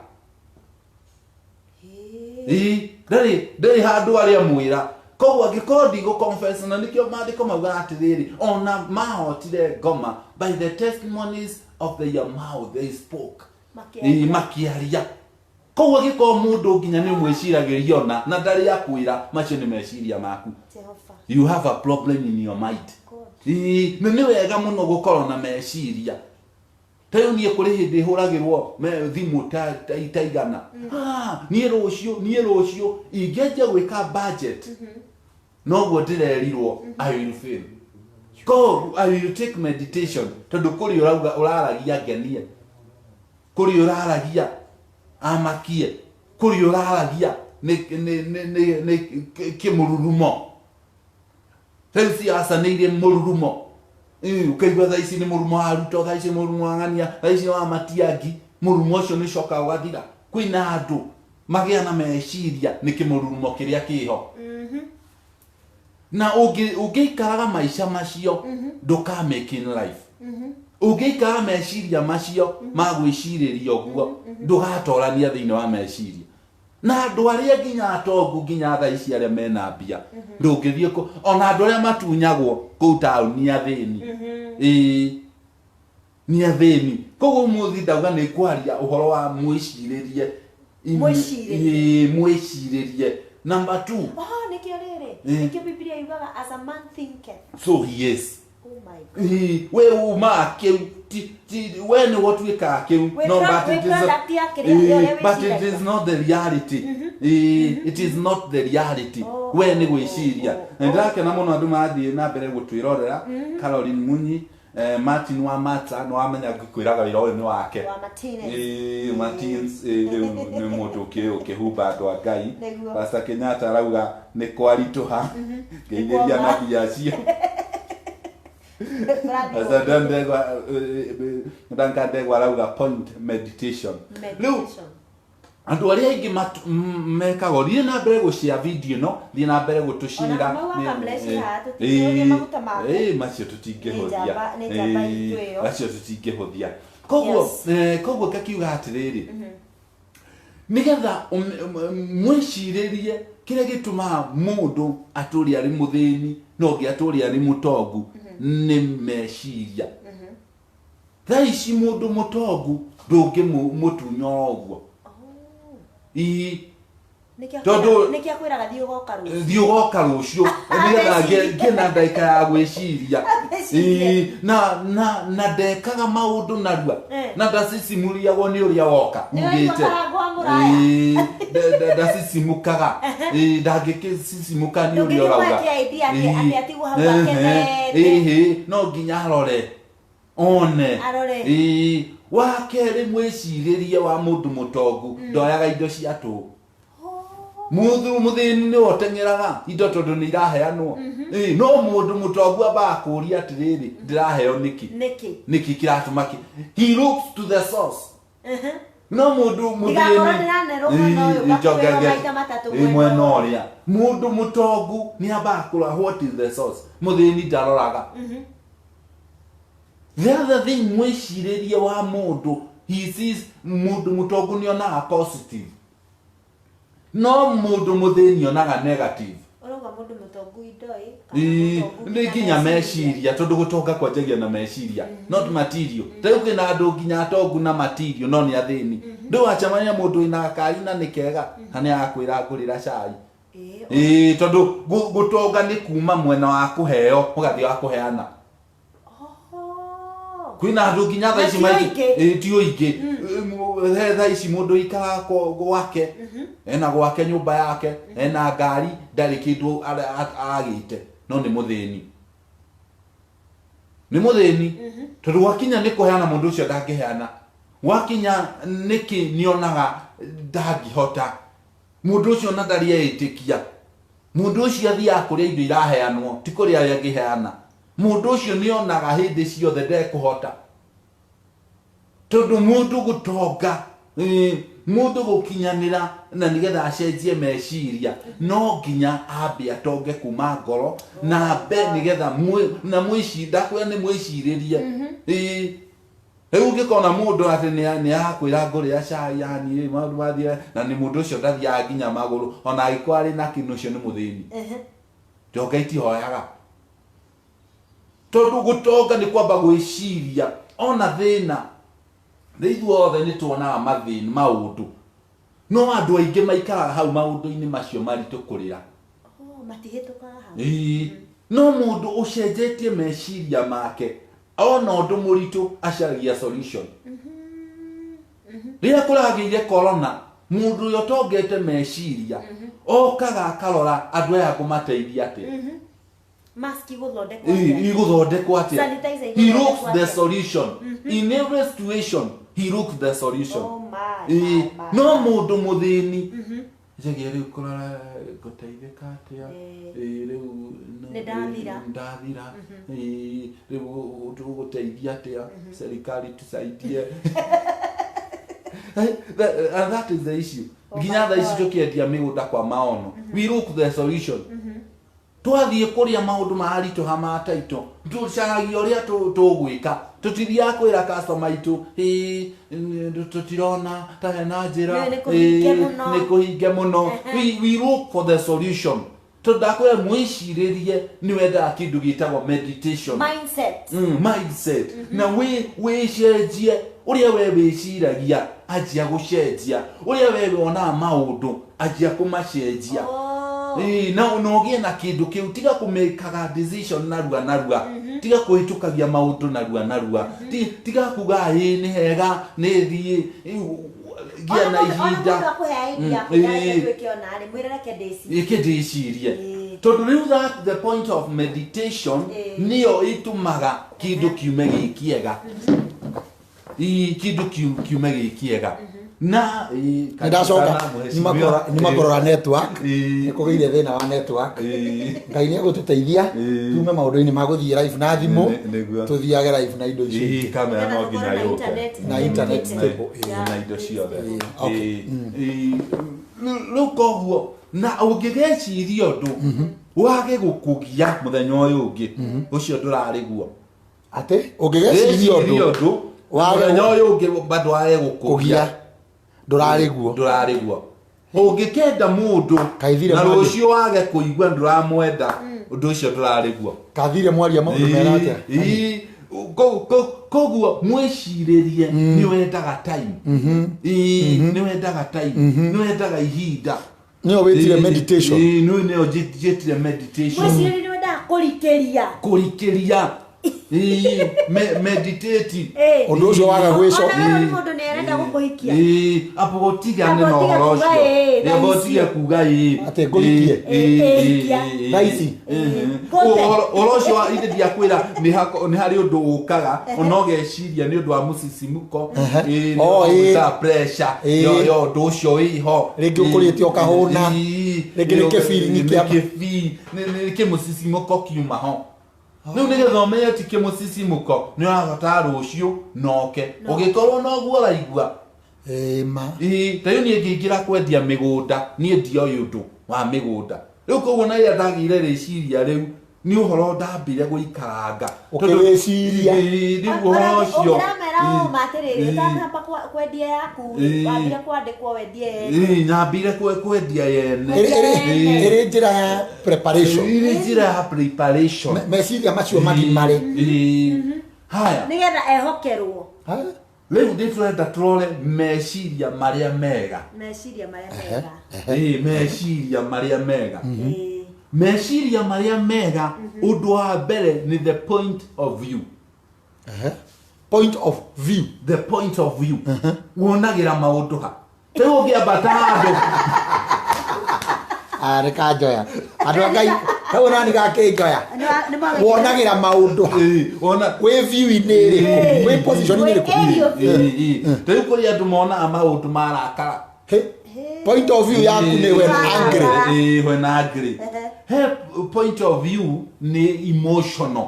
ndari handu aria mwira koguo angikodi go confess na nikio maandiko mauga atiriri ona mahotire ngoma by the testimonies of their mouth they spoke makiaria koguo giko mundu nginya ni mwiciragiria ona na ndari akwira macio ni meciria maku. You have a problem in your mind. Ni wega muno gukorwo na meciria tayo nie kuri hindi huragirwo thimu taigana nie rucio ingeje gwika budget no go ndirerirwo I will fail. Go I will take meditation tondu kuri uraragia ngenie kuri uraragia amakie kuri uraragia ni kimururumo Tensi asanire mururumo. Ukaigwa thaici ni murumo aruto thaici murumo angania thaici wa matiagi murumo ucio ni coka wathira kwina andu magia na meciria ni kimururumo kiria kiho. Na ugiikaraga maisha macio nduka make in life. Ugiikara meciria macio magwiciriria oguo ndugatorania thiini wa meciria. Na andu aria nginya atongu nginya thaici aria mena mbia ndungithie ko ona andu aria matunyagwo ku tauni athini ni athini koguo muthi ndauga ni kwaria uhoro wa mwiciririe number 2 nikio riri nikio Biblia yugaga as a man thinketh so he is. Oh my God. We uma ke when what we ka ke no but it is not the reality. It is not the reality. When we see ndake na muno andu mathie na mbere gutwirorera Caroline Munyi Martin wa Mata no amenya gukwiraga wira uyu ni wake wa Martins ni mutu ke huba ndo Ngai Pastor Kenyatta arauga ni kwarituha ngeitheria na biacio Ndangandegwa arauga point meditation. andu aria ingi mekaga ri na mbere go share video no ri na mbere go tushira macio tutingehothia macio tutingehothia koguo kakiuga atiriri nigetha mwiciririe kire gituma mundu aturi ari muthini no ngi aturi ari mutongu ni meciria thaici mundu mutongu ndungi mutunyo oguo tondu niki akwiraga thiu goka rucio nigetha ngina ndaika ya gwiciria na ndekaga maundu narua na ndacicimuriagwo ni uria woka ugite ndacicimukaga ndangikicimuka ni uria urauga no nginya arore one wakeri mwiciririe wa mundu mutongu ndoyaga indo cia tu muthini ni otengeraga indo tondu ni iraheanwo no mundu mutongu aba akuria atiriri ndiraheo niki kiratuma he looks to the source no mundu muthini mwena uria mundu mutongu ni aba akura what is the source muthini ndaroraga the other thing mwiciririe wa mundu he sees mundu mutongu ni onaga positive no mundu muthini onaga negative oroga mundu mutongu indoi ndi kinya meciria tondu gutonga kwanjagia na meciria not material teu kina andu kinya atongu na material no ni athini ndu wachamania mundu ina kari na nikega hani akwira ngurira cai tondu gutonga ni kuma mwena wa kuheo mugathi wa kuheana kwina andu nginya tha ici maiki tio ingi tha ici mundu ikara gwake ena gwake nyumba yake ena ngari ndari kindu agite no ni muthini tondu wakinya ni kuheana mundu ucio ndangiheana wakinya niki nionaga ndangihota mundu ucio na ndari eitikia mundu ucio athia kuria indo iraheanwo ti kuria yangiheana mundu ucio nionaga hindi ciothe ndekuhota tondu mundu gutonga mundu gukinyanira na nigetha acenjie meciria no nginya ambe atonge kuma ngoro na mbe nigetha na mwicinda kwa ni mwiciririe riu ngikona mundu ati ni akwira ngurira cai yani maundu mathie na ni mundu ucio ndathia nginya maguru ona aikwari na kinu ucio ni muthini tonga itihoyaga tondu gutonga ni kwamba gwiciria ona thina ithuothe ni tuonaga mathini maundu no andu aingi maikaraga hau maundu-ini macio maritu kurira matihitukaga hau no mundu ucenjetie meciria make ona undu muritu acaragia solution riria kuragiire corona mundu uyo tongete meciria okaga akarora andu aya kumateithia ati mask iguthondekwa atia he looks the solution in every situation he looks the solution no mundu muthini jegia riu kurara guteithika atia riu ndathira riu tuguteithia atia serikali tusaidie and that is the issue nginya tha ici tukiendia migunda kwa maono we look the solution twathie kuria maundu maarito hamataito tucaragia uria tugwika tutithia kwira customer itu tutirona ta hena njira ni kuhinge muno we look for the solution tondakwe mwiciririe ni wenda kindu gitagwo meditation mindset na we cenjie uria we wiciragia ajia gucenjia uria we wona maundu ajia kumacenjia no gie na kindu kiu tiga kumekaga decision narua tiga kuhitukagia maundu narua tiga kuga ni hega ni thie gia na ihinda ikidicirie tondu riu that the point of meditation nio itumaga kindu kiume gikiega kindu kiume gikiega na ndacoka ni makorora network ni kugeire thina wa network ngai ni gututeithia tume maundu-ini ma guthie live na thimu tuthiage live na indo icio kamera no nginya yoke na internet stable na indo ciothe lukoguo na ungigeciria undu wage gukugia muthenya uyu ungi ucio ndurari guo ate ungigeciria undu muthenya uyu ungi bado wage gukugia ndurari guo ungikenda mundu na rucio wage kuigua nduramwenda undu ucio ndurari guo kathire mwaria maundu mera atia koguo mwiciririe ni wendaga time ni wendaga time ni wendaga ihinda ni wetire meditation ni ojitire meditation mwiciririe ni wendaga kurikiria meditate undu ucio waga gwico mundu ni arenda gukuhikia apogotigane no horocio abotiga kuga ate ngurikie raisi horocio inde dia kwira ni hari undu ukaga onogeciria ni undu wa musisimuko ta pressure yo undu ucio wiho ringi ukuritie ukahuna ringi ni feeling kia ni kimusisimuko kiuma ho no nigetha umenye ti kimusisimuko ni uragota rucio noke ugikorwo noguo raigua ma tayo ni ngingira kwendia migunda ni ndio yundu wa migunda riu koguo na ira ndagire riciria riu ni uhoro ndambire guikaranga ukireciria riu ucio ukiramera matiri ndamba kwendia yaku wambire kwandikwo wendie nyambire kwendia yene iri njira ya preparation iri njira ya preparation meciria macio mari haya nigetha ehokerwo riu nditwenda turore meciria maria mega meciria maria mega meciria maria mega undu wa mbere ni the point of view the point of view wonagira maundu ha teo ngiambata handu reka njoya andu ngai tau nani gakinjoya wonagira maundu wona we view iniri we position iniri teu kuri andu mona maundu marakara point of view yaku ni when angry when angry point of view ni emotional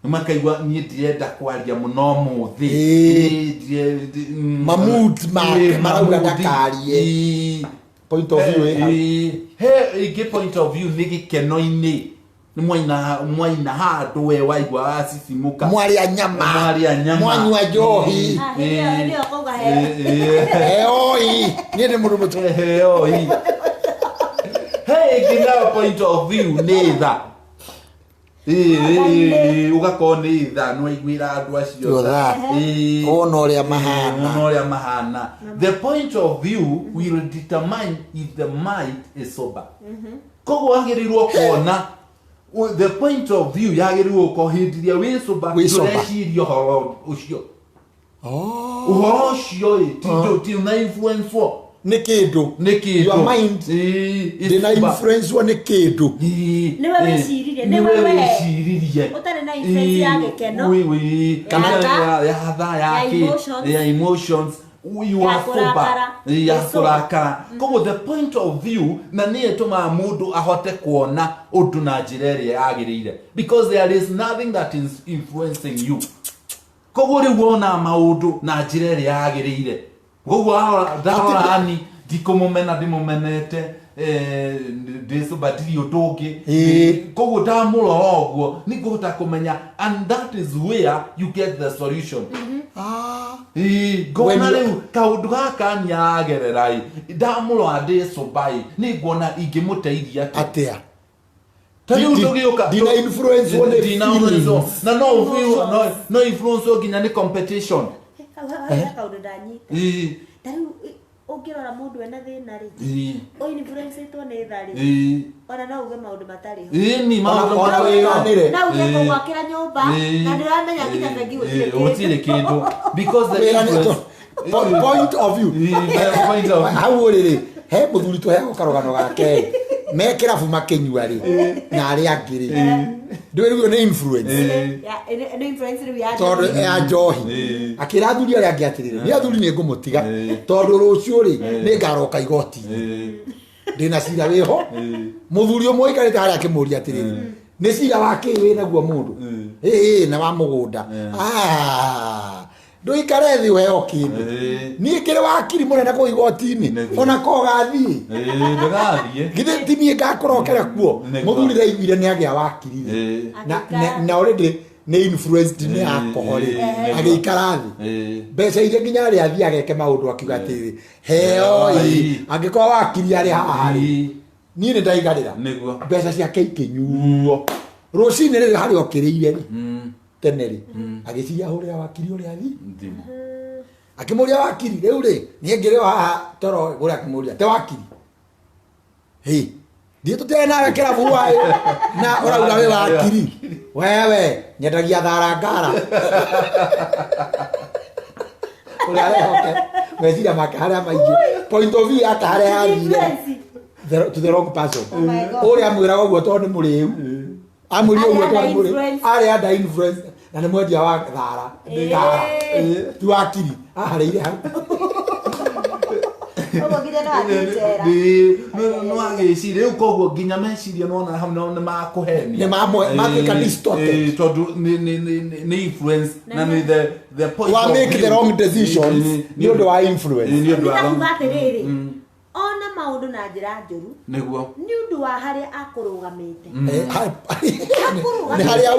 makaigwa ni ndirenda kwaria muno muthi mood marauga ndakarie point of view ige point of view ni gikeno-ini ni mwaina handu we waigwa asisimuka mwaria nyama mwanywa njohi ndio koga oi ni ndi mundu mutu oi gina point of view ni tha ugakona itha no igwira andu acio ona uria mahana the point of view will determine if the mind is sober kogo agirirwo kuona the point of view yagirirwo ko hindiria wi sober tureciria horo ucio uhoro ucio ti na influence wo ni kindu your mind dina influence wa ni kindu ni wewe weciririe utari na influence ya gikeno kana ya hatha ya emotions you are sober ya kurakara koguo the point of view na ni etuma mundu ahote kuona undu na njira iria yagirire because there is nothing that is influencing you koguo ri wona maundu na njira iria yagirire koguo ndahora ani ndikumumena ndimumenete ndisobatirio ndugi koguo ndamurora uguo niguhota kumenya and that is where you get the solution ngona riu kaundu gaka ni agererai ndamurora ndisobai niguona ingimuteithia atia tayo ndugioka dina influence one feelings na no influence oginya ni competition kaundu danyi tayo ungirora mundu ena thina ri o influence to ne thari ona no uge maundu matari ni maundu ona wiganire na uge ko gwakira nyumba na ndiramenya kinya bengi gutire kindu because the point of view how riri he muthuri to he karogano gake mekira fu makenyua ri na ari angiri ndwirwo ni influence ni influence ri ya njohi akira thuri ari angiatirire ni athuri ni ngumutiga tondu rucio ri ni ngaroka igoti ndina cira wiho muthuri umwe ikarite hari akimuria atirire ni cira wake wina guo mundu na wa mugunda nduikare thi weo kindu nie kire wakiri munene ku igoti-ini ona ko gathi ndagathie githe tini ngakorokera kuo muthuri raiguire ni agia wakiri na already ni influenced ni alcohol agikara thi mbeca ile nginya ari athi ageke maundu akiuga atiri heo angiko wakiri ari hari nie ni ndaigarira mbeca ciake ikinyuo rucini riri hari okiriire ri teneri agiciria hurira wakiri uri athi ndimo akimuria wakiri riu ri nie ngire wa toro gura akimuria te wakiri Dia tu tena wekera buai na ora we wakiri wewe nyendagia tharangara ora hoke wezira makara maiji point of view akare yathire to the wrong person ora amwira uguo tondu muriu amwira uguo tondu muriu ari ada influence na ni mwendia wa thara tu wakiri ahareire hau no agiciria riu koguo nginya meciria nona hau no makuhenia ni makwika distorted tondu ni influence na ni the point wa make the wrong decisions ni undu wa influence ni undu wa ona maundu na njira njuru niguo ni undu wa haria akurugamite ni haria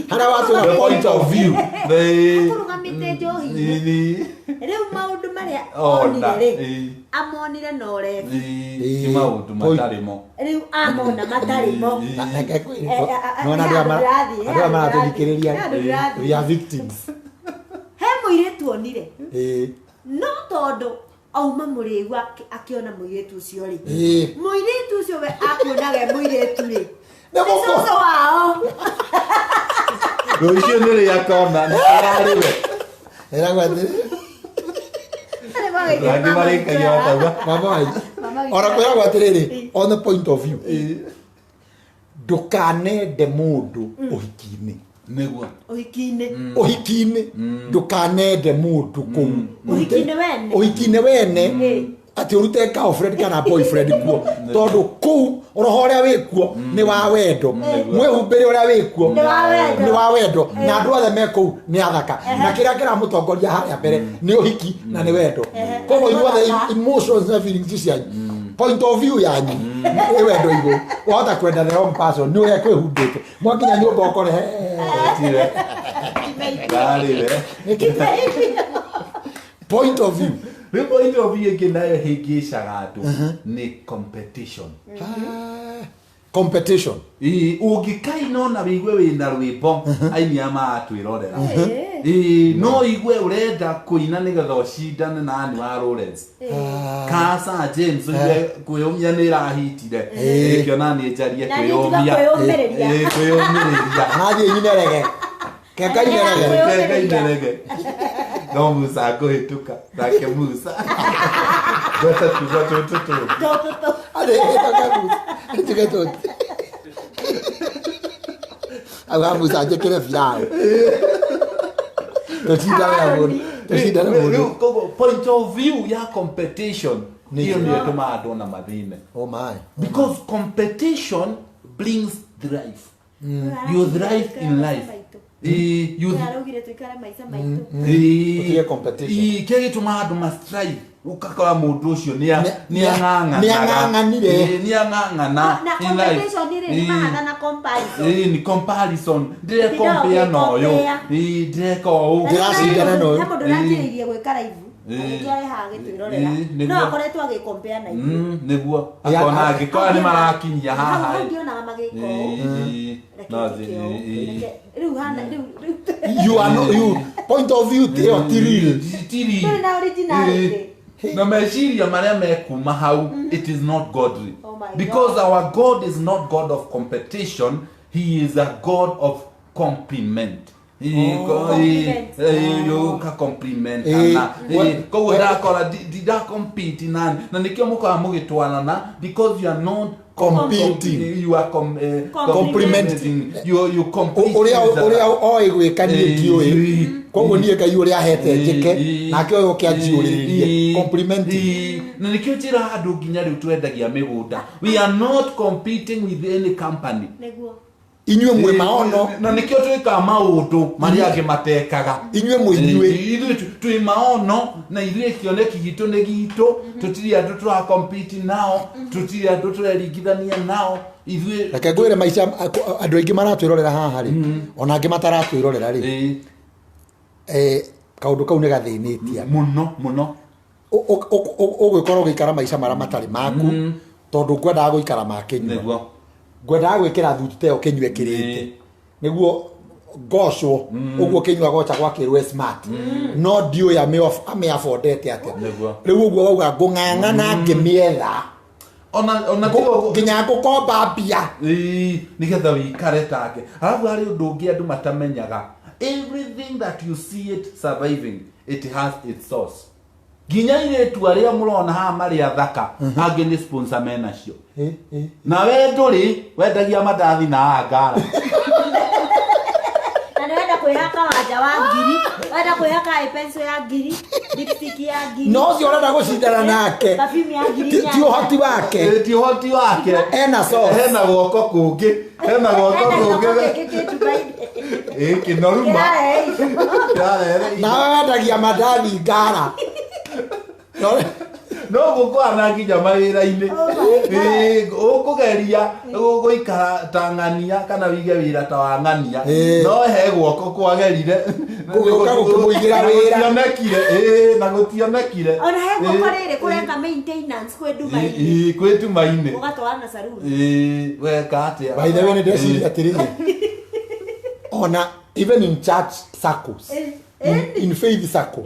haria watu na point of view akurugamite njohi riu maundu maria onire amonire no refu ni maundu matarimo riu amona matarimo nona ndio marathikiriria we are victims he muiretu onire no tondu auma murigu akiona muiretu ucio ri muiretu ucio we akuonaga muiretu ri soso wao rucio nire yakona ari we era gwati Rangi marika yota mama ora kwera gwatiriri on the point of view ndukane de mundu uhikini niguo uhikini ndukane de mundu ku uhikini wene ati urute girlfriend kana boyfriend kuo tondu ku roho ria wikuo ni wa wendo mwehumbire ria wikuo ni wa wendo na andu othe me ku ni athaka na kiria kira mutongoria haria mbere ni uhiki na ni wendo koguo inyuothe emotions na feelings cianyu point of view yanyu ni wendo iguru wahota kwenda the wrong person ni uria kwihumbite mwakinya nyumba ukore point of view the point of view kinayo higishaga andu ni competition competition ugikai nona wigwe wina rwimbo aini ama atwirorera no igwe urenda kuina nigetha ucindane na ani wa Lawrence Kasa James kwiyumia ni rahitire kiona ni njarie kwiyumia nathi nyinarege keka inarege no Musa kuhituka nake Musa gota tuwa toto ade tugeto aga Musa jekere filao tosida na point of view ya competition hiyo ndio tuma na madine oh my because competition brings drive you drive in life you arugire tukara maisha maitu competition kege tuma andu ma strive ukakora mundu ucio ni ang'ang'ana in life ni mahana na comparison ni comparison dire compare no yo dire ko ndiracidana no yo mundu natiririe gwikara ivu ngiare hage twirorera no akoretwo agikompare na ivu niguo akona agikora ni marakinyia haha ndio na magiko riu hana you are not you point of view tiri na originality na meciria maria mekuma hau it is not godly because our God is not God of competition, he is a God of compliment. you ka compliment ana ko da kora da compete na nikio muka mugitwanana because you are not competing, you are complimenting, you complete uria oi gwikanie ndiui koguo nie ngai uria hete njike nake oyo kianjiuririe complimenting na nikio tira andu nginya riu twendagia migunda. We are not competing with any company neguo inywe mwe maono na nikio twika maundu mari angi matekaga inywe mwe ithuĩ twi maono na ithuĩ kioneki gitu nĩ gitu tutiri andu tura compete nao tutiri andu tureringithania nao ithuĩ reke ngwire maica andu aingi maratwirorera haha ri ona angi mataratwirorera ri kaundu kau nĩ gathĩnĩtie muno ũgũkorwo gĩikara maica mara matari maku tondu ngwendaga gũikara makenyua ngwendaga gwĩkĩra thuti teo kenyue kĩrĩte nĩguo ngocwo ũguo kenyua gocha gwakĩrwo smart no ndiũĩ amĩabondete atĩa rĩu ũguo wauga ngũng'ang'ana ngĩmĩetha ona nginya ngũkomba mbia nĩgetha wĩikare take. Arabu harĩ ũndũ ũngĩ andũ matamenyaga, everything that you see it surviving, it has its source. Ginya ile tu aria murona ha mari athaka angi ni sponsor menacio na we nduri wendagia mandathi na angara na wenda kwihaka wanja wa ngiri, wenda kwihaka pencil ya ngiri, lipstick ya ngiri, no cio urenda gucindana nake perfume ya ngiri, ti uhoti wake ti uhoti wake ena sauce hena guoko kungi kinoruma na wendagia mandathi ngara no gukwana nginya mawira-ini ukugeria guikara ta ng'ania kana wige wira ta wa ng'ania no he guoko kwagerire gukumuigira wira na gutionekire ona he guoko riri kurenga maintenance kwi Tumaini ugatwara saloon weka atia by the way ni ndeciria atiriri ona even in church circles in faith circles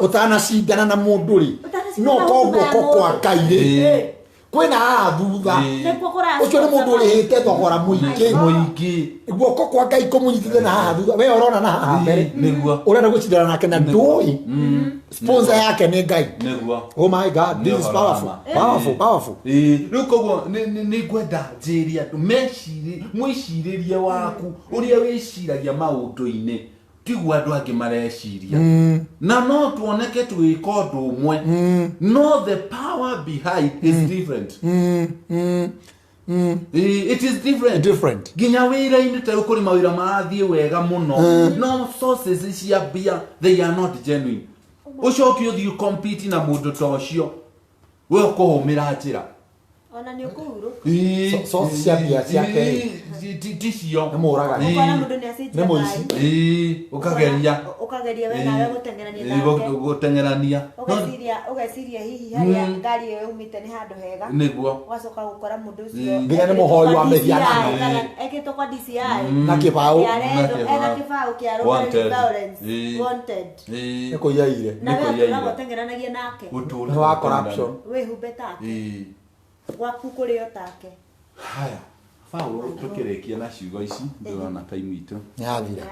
utanacindana na mundu ri no koguoko kwa Ngai kwina thutha ucio ni mundu urihite thogora muingi guoko kwa Ngai kumunyitithia na haha thutha we urona na haha mbere urenda gucindana nake na ndui sponsor yake ni Ngai. Oh my God, this is powerful. Riu koguo ni ngwenda njĩrie andũ mwĩcirĩrie waku uria wĩciragia maũndũ-inĩ tiguo andũ angĩ mareciria na no tuoneke twĩka ũndũ ũmwe no the power behind is different. It is different. Ginya wĩra-inĩ ta ũkũrĩ mawĩra marathiĩ wega mũno no sources cia mbia they are not genuine. Ucoki ũthiĩ compete na mũndũ ta ũcio we ũkũhũmĩra njĩra ona ni ukuhuru sources cia mbia ciake ticio nĩ mũragani ukona mundu ni acinjia ukageria we nawe gutengerania ugeciria hihi haria ngari iyo umite ni handu hega niguo ugacoka gukora mundu ucio nginya ni muhoi wa mehiana ekitwo kwa DCI na kibao ena kibao kia wanted ni kuyaire na we unagotengeranagia nake ni wa corruption we hubetake waku kurio take. Haya Paulo tukirikia na ciugo ici ndona time itu yathira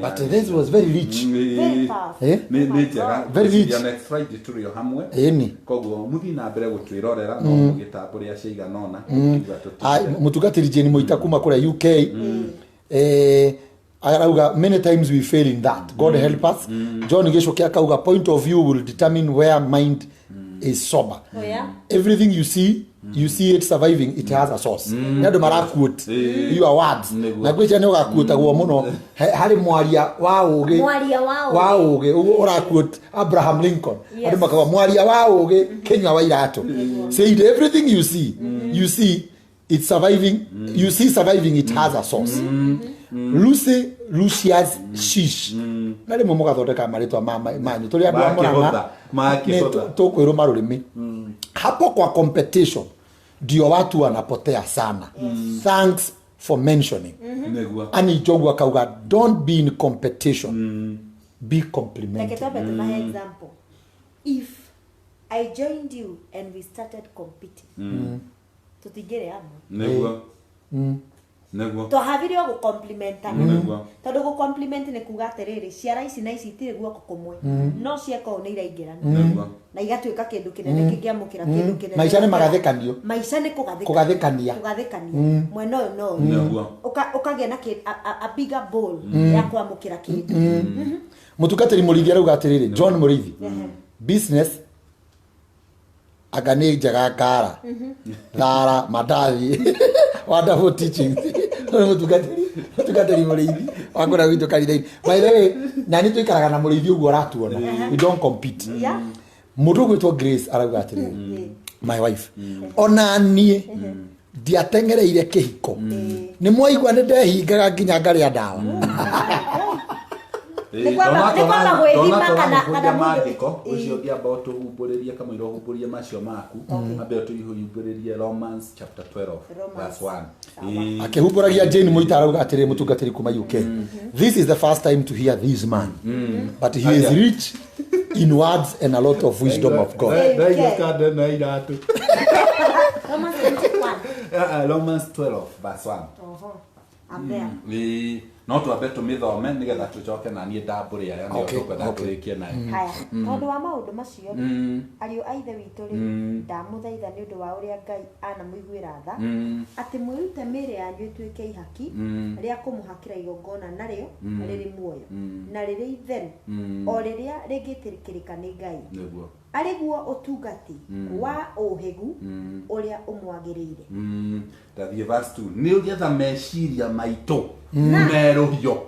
but this was very rich ni njega very rich next Friday turi hamwe ni koguo muthi na mbere gutwirorera no mugitambo ria ciiga nona tukiuga tuti mutugatiri Jeni Muita kuma kule UK arauga many times we fail in that. God help us. John Geshokia kauga point of view will determine where mind is sober. Oh yeah. Everything you see it surviving, it has a source. Nado mara quote your words na gwicha ne ugakuota guo muno hari mwaria wa uge ura quote Abraham Lincoln andi makawa mwaria wa uge Kenya wa irato said everything you see it's surviving you see surviving it has a source. Lucius Shish na rimo mugathondeka maritwa manyu tuli andu amuranga tukwirwo marurimi hapo kwa competition ndio watu wanapotea sana. Thanks for mentioning. Ani jogwa kauga don't be in competition, be complementary. Like a example, if I joined you and we started competing tutigere hapo Niguo. Twahavirio gu compliment tondu gu compliment ni kuga atiriri ciara ici na ici itire guoko kumwe no cieko ni iraingirana na igatuika kindu kinene kingiamukira kindu kinene maisha ni magathekanio maisha ni kugathekania mwena uyu no Niguo. ukagia na a bigger bowl ya kwamukira kindu mutungatiri murithi arauga atiriri John Murithi business agane jaga ngara thara mandathi wonderful teaching mutungatiri murithi wakora witu kanitha-ini by the way nani tuikaraga na murithi uguo uratuona we don't compete mundu gwitwo Grace arauga atiriri my wife ona nie ndiatengereire kihiko ni mwaigua ni ndehingaga nginya ngaria ndawa Nikuamba gwithima kana mandiko ucio ngiamba utuhumburirie kamwira uhumburie macio maku ambe utuhumburirie Romans chapter 12 verse 1 akihumburagia Jane Muita arauga atiriri mutungatiri kuma UK this is the first time to hear this man but he is rich in words and a lot of wisdom of God. Romans 12 verse 1 no twambe tumithome nigetha tucoke na nie ndamburi aya ndio tukwenda kurikia nayo haya tondu wa maundu macio ariu aithe witu ri ndamuthaitha ni undu wa uria Ngai ana muiguira tha ati mwirute miri yanyu ituike ihaki ria kumuhakira igongona nario riri muoyo na riri itheru o riria ringitirikirika ni Ngai niguo ariguo utungati wa uhigu uria umwagirire tathie verse 2 ni ugetha meciria maito meruhio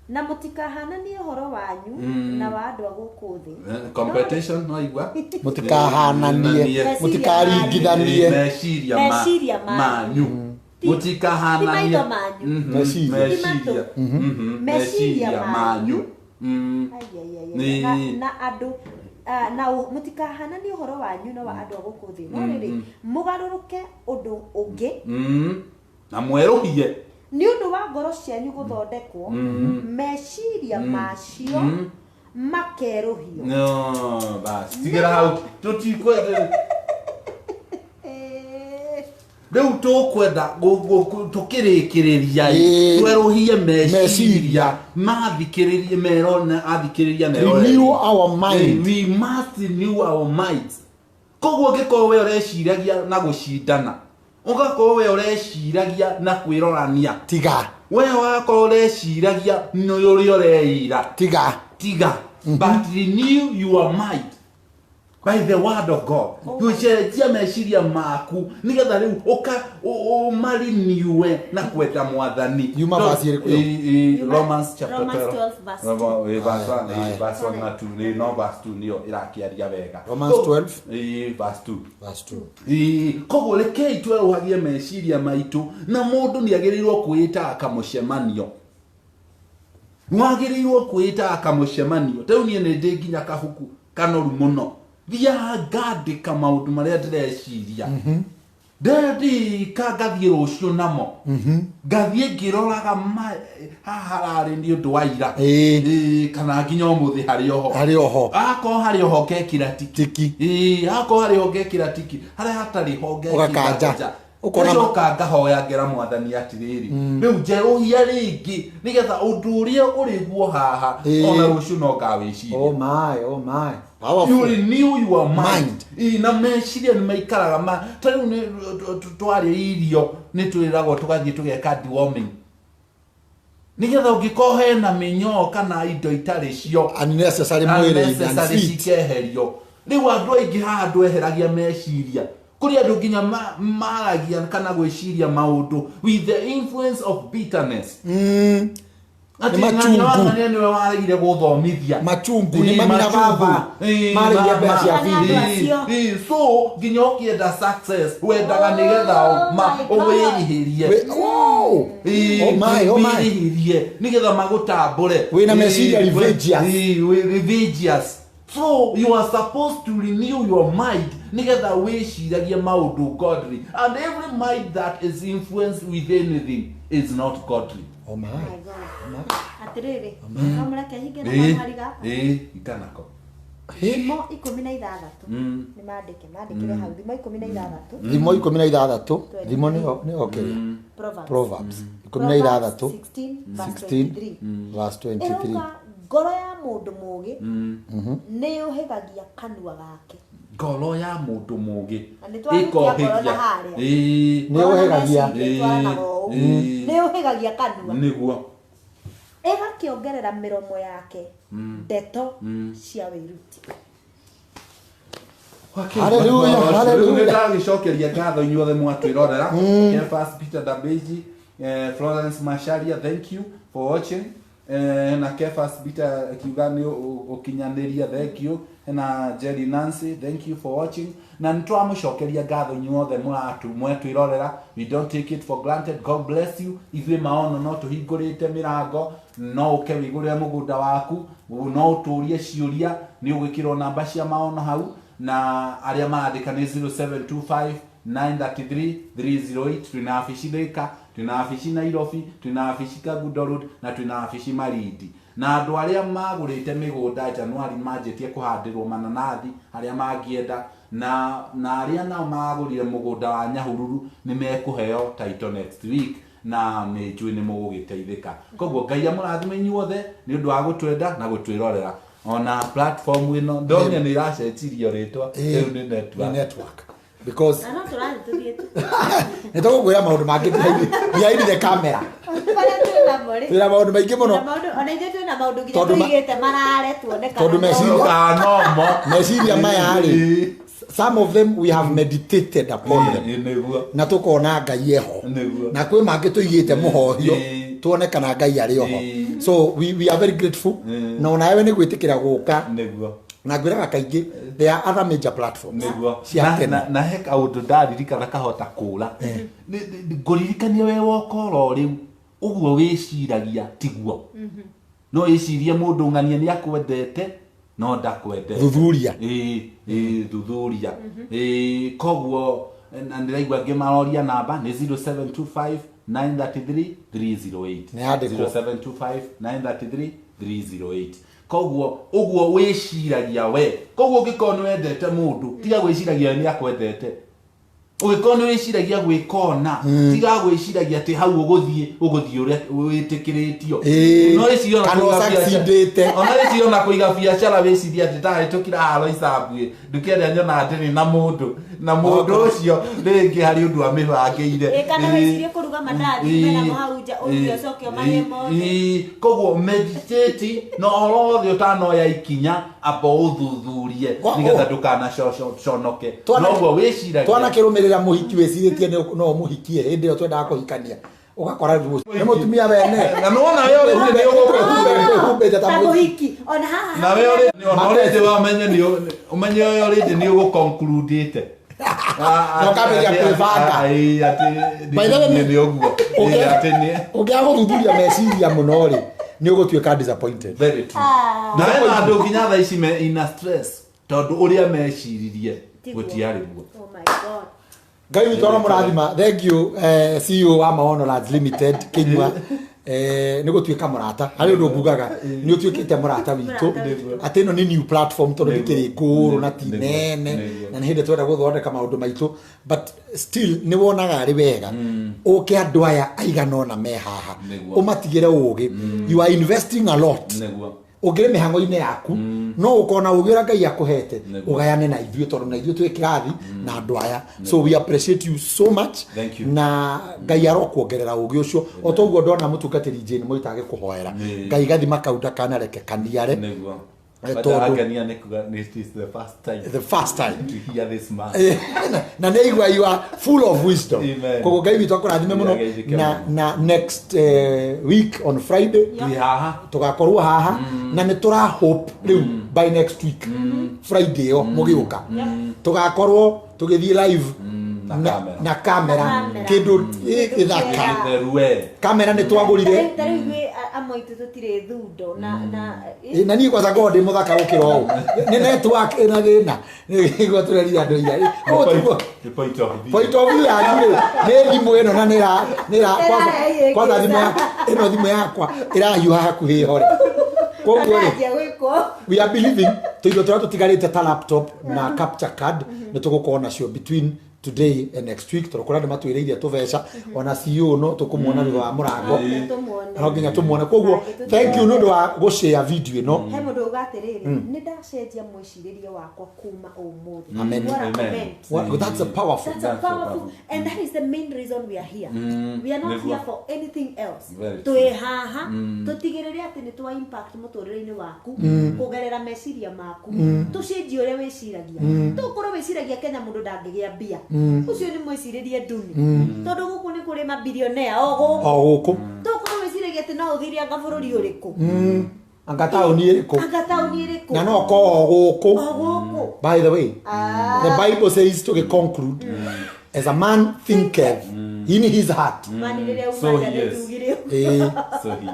na mutikahananie horo wanyu na wa andu a guku thi competition no igwa mutikahananie mutikaringithanie meciria manyu mutikahananie meciria manyu na andu na mutikahananie horo wanyu na wa andu a guku thi no riri mugaruruke undu ungi na mweruhie ni undu wa ngoro cianyu guthondekwo meciria macio makeruhio no bas tigera hau tutikwenda riu tukwenda tukirikiriria tweruhie meciria mathikiririe merona athikiriria renew our mind we must renew our minds koguo ngiko we ureciiragia na gucindana ugakorwo we ureciiragia na kwirorania tiga we wakorwo ureciiragia no yuri ureira tiga but renew your mind by the word of God tucenjia meciria maku nigetha riu mariniwe na kwenda mwathani Romans chapter 12 verse 1 na 2 no verse 2 nio irakiaria wega Romans 12 verse 2 koguo rekei tweruhagie meciria maitu na mundu niagirirwo kwita akamucemanio mwagiriirwo kwita akamucemanio tau nie ni ndi nginya kahuku kanoru muno thia ngandika maundu maria ndireciria Daddy kagathie rucio namo ngathie ngiroraga harari ni undu wa ira kana nginya umuthi hari oho ako hari oho gekira tiki ako hari oho gekira tiki hari hatari ho gekira ukona ngahoya ngera mwathani atiriri riu njeruhia ringi nigetha undu uria uriguo haha ona rucio no ngawiciria oh my you renew your mind na meciria ni maikaraga tariu ni twari irio ni twiragwo tugathie tugeka deworming nigetha ungikohe na minyo kana indo itari cio unnecessary mwire ikeherio riu andu aingi handu eheragia meciria kuri andu nginya maragia kana gwiciria maundu with the influence of bitterness ati machungu niwe warigire guthomithia machungu ni mami na baba marigire mbeca vili so nginya ukienda success wendaga nigetha uwirihirie oh my nigetha magutambure wina meciria revengeous so you are supposed to renew your mind nigetha wiciragia maundu godly and every mind that is influenced with anything is not godly. Oh my God. Atiriri. Kamera kahinge na mahali gapa. Ikanako. thimo 16 nĩ mandĩkire hau thimo 16 thimo 16 thimo nĩ okay Proverbs 16 verse 23 ngoro ya mũndũ mũũgĩ nĩ ũhegagia kanua gake ngoro ya mũndũ mũũgĩ ĩkohegia nĩ ũhegagia nĩ ũhegagia kanua nĩguo ĩgakĩongerera mĩromo yake ndeto cia wĩruti. Hallelujah, hallelujah. Ndagĩcokeria ngatho inyuothe mwatwĩrorera. Kefas Peter Dabeji, Florence Masharia, thank you for watching. Na Kefas Peter akiuga nĩ ũkinyanĩria, thank you. Na Jerry Nancy, thank you for watching. Na nĩtwamũcokeria ngatho inyuothe mwatwĩrorera. We don't take it for granted. God bless you. Ithuĩ maono no tũhingũrĩte mĩrango, no ũke wĩgũrĩre mũgũnda waku, no ũtũrie ciũria, nĩ ũgwĩkĩrwo namba cia maono hau, na arĩa marandĩka nĩ 0725 933 308. Twĩna abici Thika, twĩna abici Nairobi, twĩna abici Kagundo Road, na twĩna abici Marindi. Na andũ arĩa magũrĩte mĩgũnda Januari manjĩtie kũhandĩrwo mananathi arĩa mangĩenda, na arĩa nao magũrire mũgũnda wa Nyahururu nĩ mekũheo title next week, na nĩ njũĩ nĩ mũgũgĩteithĩka. Koguo Ngai amũrathime inyuothe nĩ ũndũ wa gũtwenda na gũtwĩrorera ona platform ĩno. Ndonye nĩ iracenjirio rĩtwa rĩu nĩ network because no tũrathiĩ tũthiĩ tu nĩ tũgũkwĩra maũndũ mangĩ behind the camera. Twĩra maũndũ maingĩ mũno. Ona ithuĩ twĩna maũndũ nginya tũigĩte marare tuonekana. Tondũ meciria maya rĩ, some of them we have meditated upon them. Na tukona Ngai eho. Na kwĩ mangĩ tũigĩte mũhohio tuonekana Ngai arĩ oho. So we are very grateful. Na ona wewe nĩ gwĩtĩkĩra gũka. Na ngwĩraga kaingĩ there are other major platforms. Na he kaũndũ ndaririkana kahota kũũra. Ngũririkania we wokoro rĩu ũguo wĩciragia tiguo. No wĩcirie mũndũ ng'ania nĩ akwendete no ndakwendete. Thuthuria. Thuthuria. Koguo ndĩraigua ngĩmaroria namba nĩ 0725 933 308. 0725 933 308. Koguo ũguo wĩciragia we. Koguo ũngĩkorwo nĩ wendete mũndũ tiga gwĩciragia nĩ akwendete. Ũngĩkorwo nĩ wĩciragia gwĩkona tiga gwĩciragia atĩ hau ũgũthiĩ ũrĩa wĩtĩkĩrĩtio. No wĩcirie ona wĩcirie na kũiga biacara wĩcirie atĩ ndahĩtũkĩra haro icambue ndũkĩenda nyona ndĩrĩ na mũndũ ũcio rĩngĩ harĩ ũndũ amĩbangĩire. Kana wĩcirie kũruga mandathi mena hau nja ũthiĩ ũcoke ũmarĩe mothe. Koguo meditate no orothe ũtanoya ikinya amba ũthuthurie nĩgetha ndũkanaconoke. Noguo wĩciragia twanakĩrũmĩrĩra mũhiki wĩcirĩtie no mũhikie hĩndĩ ĩyo twendaga kũhikania ũgakora nĩ mũtumia wene na nona wewe ũrĩ nĩ ũgũkũhumbĩte ta mũhiki ona haha na wewe ũrĩ wamenye nĩ ũmenye wewe ũrĩ nĩ ũgũconcludeĩte no kaberia kwĩbanga by the way nĩ ũguo ũngĩagũthuthuria meciria mũno rĩ nĩ ũgũtuĩka disappointed. Very true. Na wewe andũ nginya thaa ici me in stress tondũ ũrĩa meciririe gũtiarĩ guo. Oh my God. Ngai witũ no mũrathima. Thank you CEO wa Maono Lands Limited Kinyua nĩ gũtuĩka mũrata harĩ ũndũ mbugaga nĩ ũtuĩkĩte mũrata witũ atĩ ĩno nĩ new platform tondũ ndĩkĩrĩ ngũrũ na ti nene na nĩ hĩndĩ twenda gũthondeka maũndũ maitũ but still nĩ wonaga arĩ wega ũke andũ aya aigana ũna me haha ũmatigĩre ũũgĩ. You are investing a lot ũngĩrĩ mĩhang'o-inĩ yaku no ũkona ũgĩ ũrĩa Ngai akũhete ũgayane na ithuĩ tondũ na ithuĩ twĩ kĩrathi na andũ aya. So we appreciate you so much na Ngai arokuongerera ũgĩ ũcio o toguo ndona mũtungatĩri Jane Moita agĩkũhoera Ngai gathima kaunda kanareke kaniare. The first time to hear this man. Na nĩigua you are full of wisdom. Koguo Ngai witũ akũrathime mũno na next week on Friday tugakorwo haha na nĩ tũra hope rĩu by next week Friday yo mũgĩũka tugakorwo tũgĩthiĩ live na kamera kĩndũ gĩthaka. Kamera nĩ twagũrire amwe itũ tũtirĩ thundo na niĩ kwanza ngorwo ndĩ mũthaka gũkĩra ũũ nĩ network ĩna thĩna nĩguo tũrerire andũ ira point of view yanyu nĩ thimũ ĩno na nĩ kwanza thimũ ĩno thimũ yakwa ĩrahiũha hakuhĩ hore We are believing to tigarite ta laptop na capture card nitugukorwo nacio between today and next week turokora ndu matwireirie tuveca ona CEO no tukumuona thutha wa murango no nginya tumuone koguo thank you nundu wa go share video no he mundu ugatiriri ni ndacenjia mwiciririo wakwa kuma umuthi. Amen. Well, that's a powerful and that is the main reason we are here. We are not here for anything else. Twe haha tutigirire ati ni twa impact muturire-ini waku kugerera meciria maku tucenjie uria wiciragia tukorwo wiciragia Kenya mundu ndangigia mbia ucio ni mwiciririe nduni tondu guku ni kuri mabilionea o guku tukorwo wiciragia ati no uthiria anga bururi uriku angatauni iriku na no ko guku. By the way, the Bible says to conclude, as a man thinketh in his heart,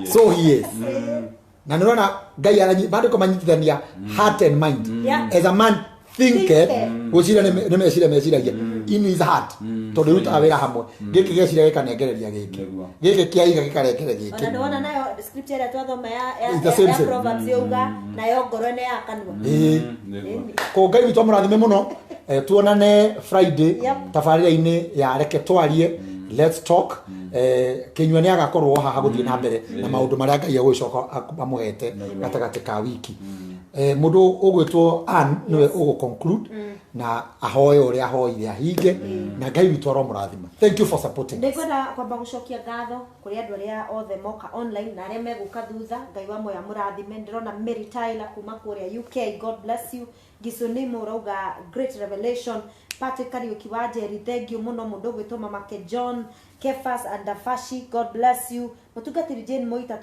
so he is. Na nirona Ngai bado kumanyitithania heart and mind. As a man thinketh, gucira ne meciragia in his heart. Tondu ruta wira hamwe giki gecira gikanengereria giki kiaiga gikarekereria giki. Ona ndona nayo scripture ya twathoma ya Proverbs yuga nayo ngoro ne yakanwa. Ko Ngai witu amurathime muno tuonane Friday tabarira-ini ya reke twarie let's talk kinywa ni agakorwo haha guthii na mbere na maundu maria Ngai agwicoka amuhete gatagati ka wiki. Mundu ugwitwo Ann niwe ugu conclude na ahoye uria ahoire ahinge na Ngai witu aromurathima. Thank you for supporting. Ndekwenda kwamba gucokia ngatho kuri andu aria othe moka online na aria meguka thutha. Ngai wa moya murathime. Ndirona Mary Tyler kuma kuria UK, God bless you. Gisonimo urauga great revelation. Patrick Kariuki wa Jerry, thank you muno mundu ugwitwo Mama Ke John Kefas and Dafashi, God bless you. Mutungatiri Jane Moita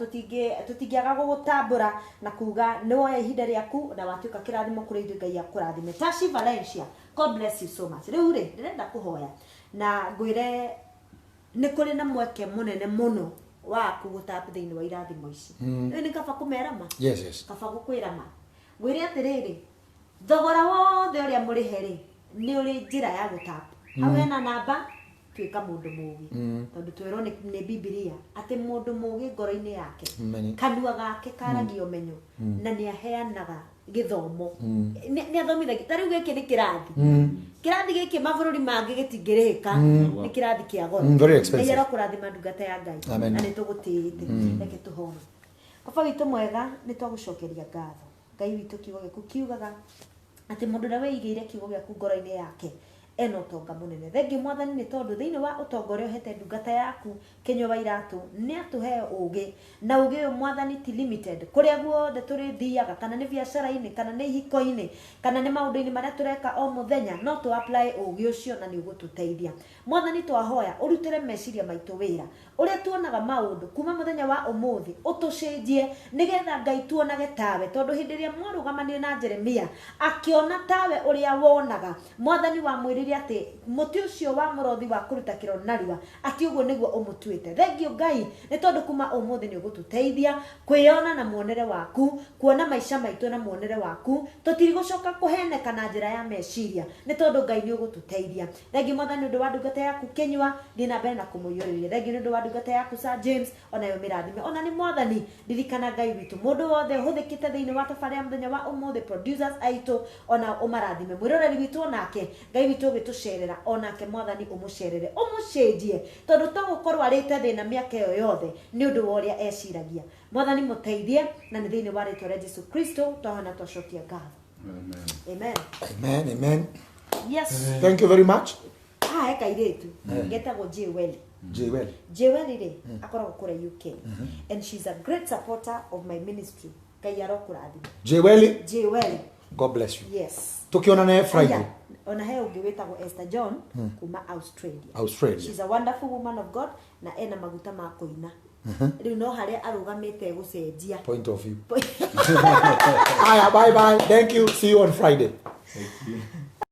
tutingiaga gugutambura na kuga ni woya ihinda riaku na watuika kirathimo kuri ithu Ngai akurathime. Tashi Valencia, God bless you so much. Riu ri ndirenda kuhoya na ngwire ni kuri na mweke munene muno wa kugutap thiini wa irathimo ici. Ni kaba kumera ma. Yes. Kaba gukwira ma. Ngwire atiriri thogora wothe uria muri heri ni uri njira ya gutap. Awena namba tuika mundu mugi tondu twero ni Biblia ati mundu mugi ngoro-ini yake kanua gake karagio menyo na ni aheanaga githomo ni athomithagia tariu giki ni kirathi giki mabururi mangi gitingirika ni kirathi kia goro ni yero kurathima ndungata ya Ngai na ni tugutiite reke tuhome. Baba witu mwega ni twagucokeria ngatho Ngai witu kiugo giku kiugaga ati mundu na weigire kiugo giaku ngoro-ini yake eno utonga munene. Thengi mwathani ni tondu thiini wa utonga uria uhete ndungata yaku Kinywa wa Iratu ni atuhe ugi na ugi uyu mwathani ti limited kuria guothe turi thiaga kana ni biacara-ini kana ni hiko-ini kana ni maundu-ini maria tureka o muthenya no tu apply ugi ucio na ni ugututeithia. Mwathani twahoya urutire meciria maitu wira uria tuonaga maundu kuma muthenya wa umuthi utucenjie nigetha Ngai tuonage tawe tondu hindi ria mwarugamanire na Jeremia akiona tawe uria wonaga mwathani wa mwiriri ati muti ucio wa murothi wa kuruta kiro narua ati uguo niguo umutuite. Thengio Ngai ni tondu kuma umuthi ni ugututeithia kwiona na muonere waku kuona maisha maitu na muonere waku tutirigucoka kuheneka na njira ya meciria ni tondu Ngai ni ugututeithia. Thengio mwathani ndu wa ndungata yaku Kinywa thina mbere na kumuyuriria. Thengio ndu wa ndungata yaku Sir James ona yo mirathime ona ni mwathani ririkana Ngai witu mundu wothe huthikite thiini wa tafaria muthenya wa umuthi producers aitu ona umarathime mwiroreri witu onake Ngai witu gitucerera onake mwathani umucerere umucenjie tondu togukorwo arite thina miaka iyo yothe ni undu wa uria eciragia. Mwathani muteithie na ni thiini wa ritwa ria Jesu Kristo twahana twacokia ngatho. Amen. Yes. Thank you very much. Eka iretu getagwo Jewel ri akoragwo kure UK and she's a great supporter of my ministry. Ngai arokurathima. Jewel. God bless you. Yes. Tukionana Friday. Ona he ungi wetagwo Esther John kuma Australia. She's a wonderful woman of God na ena maguta ma kuina. Riu no haria arugamite gucenjia point of view. Bye. Thank you. See you on Friday. Thank you.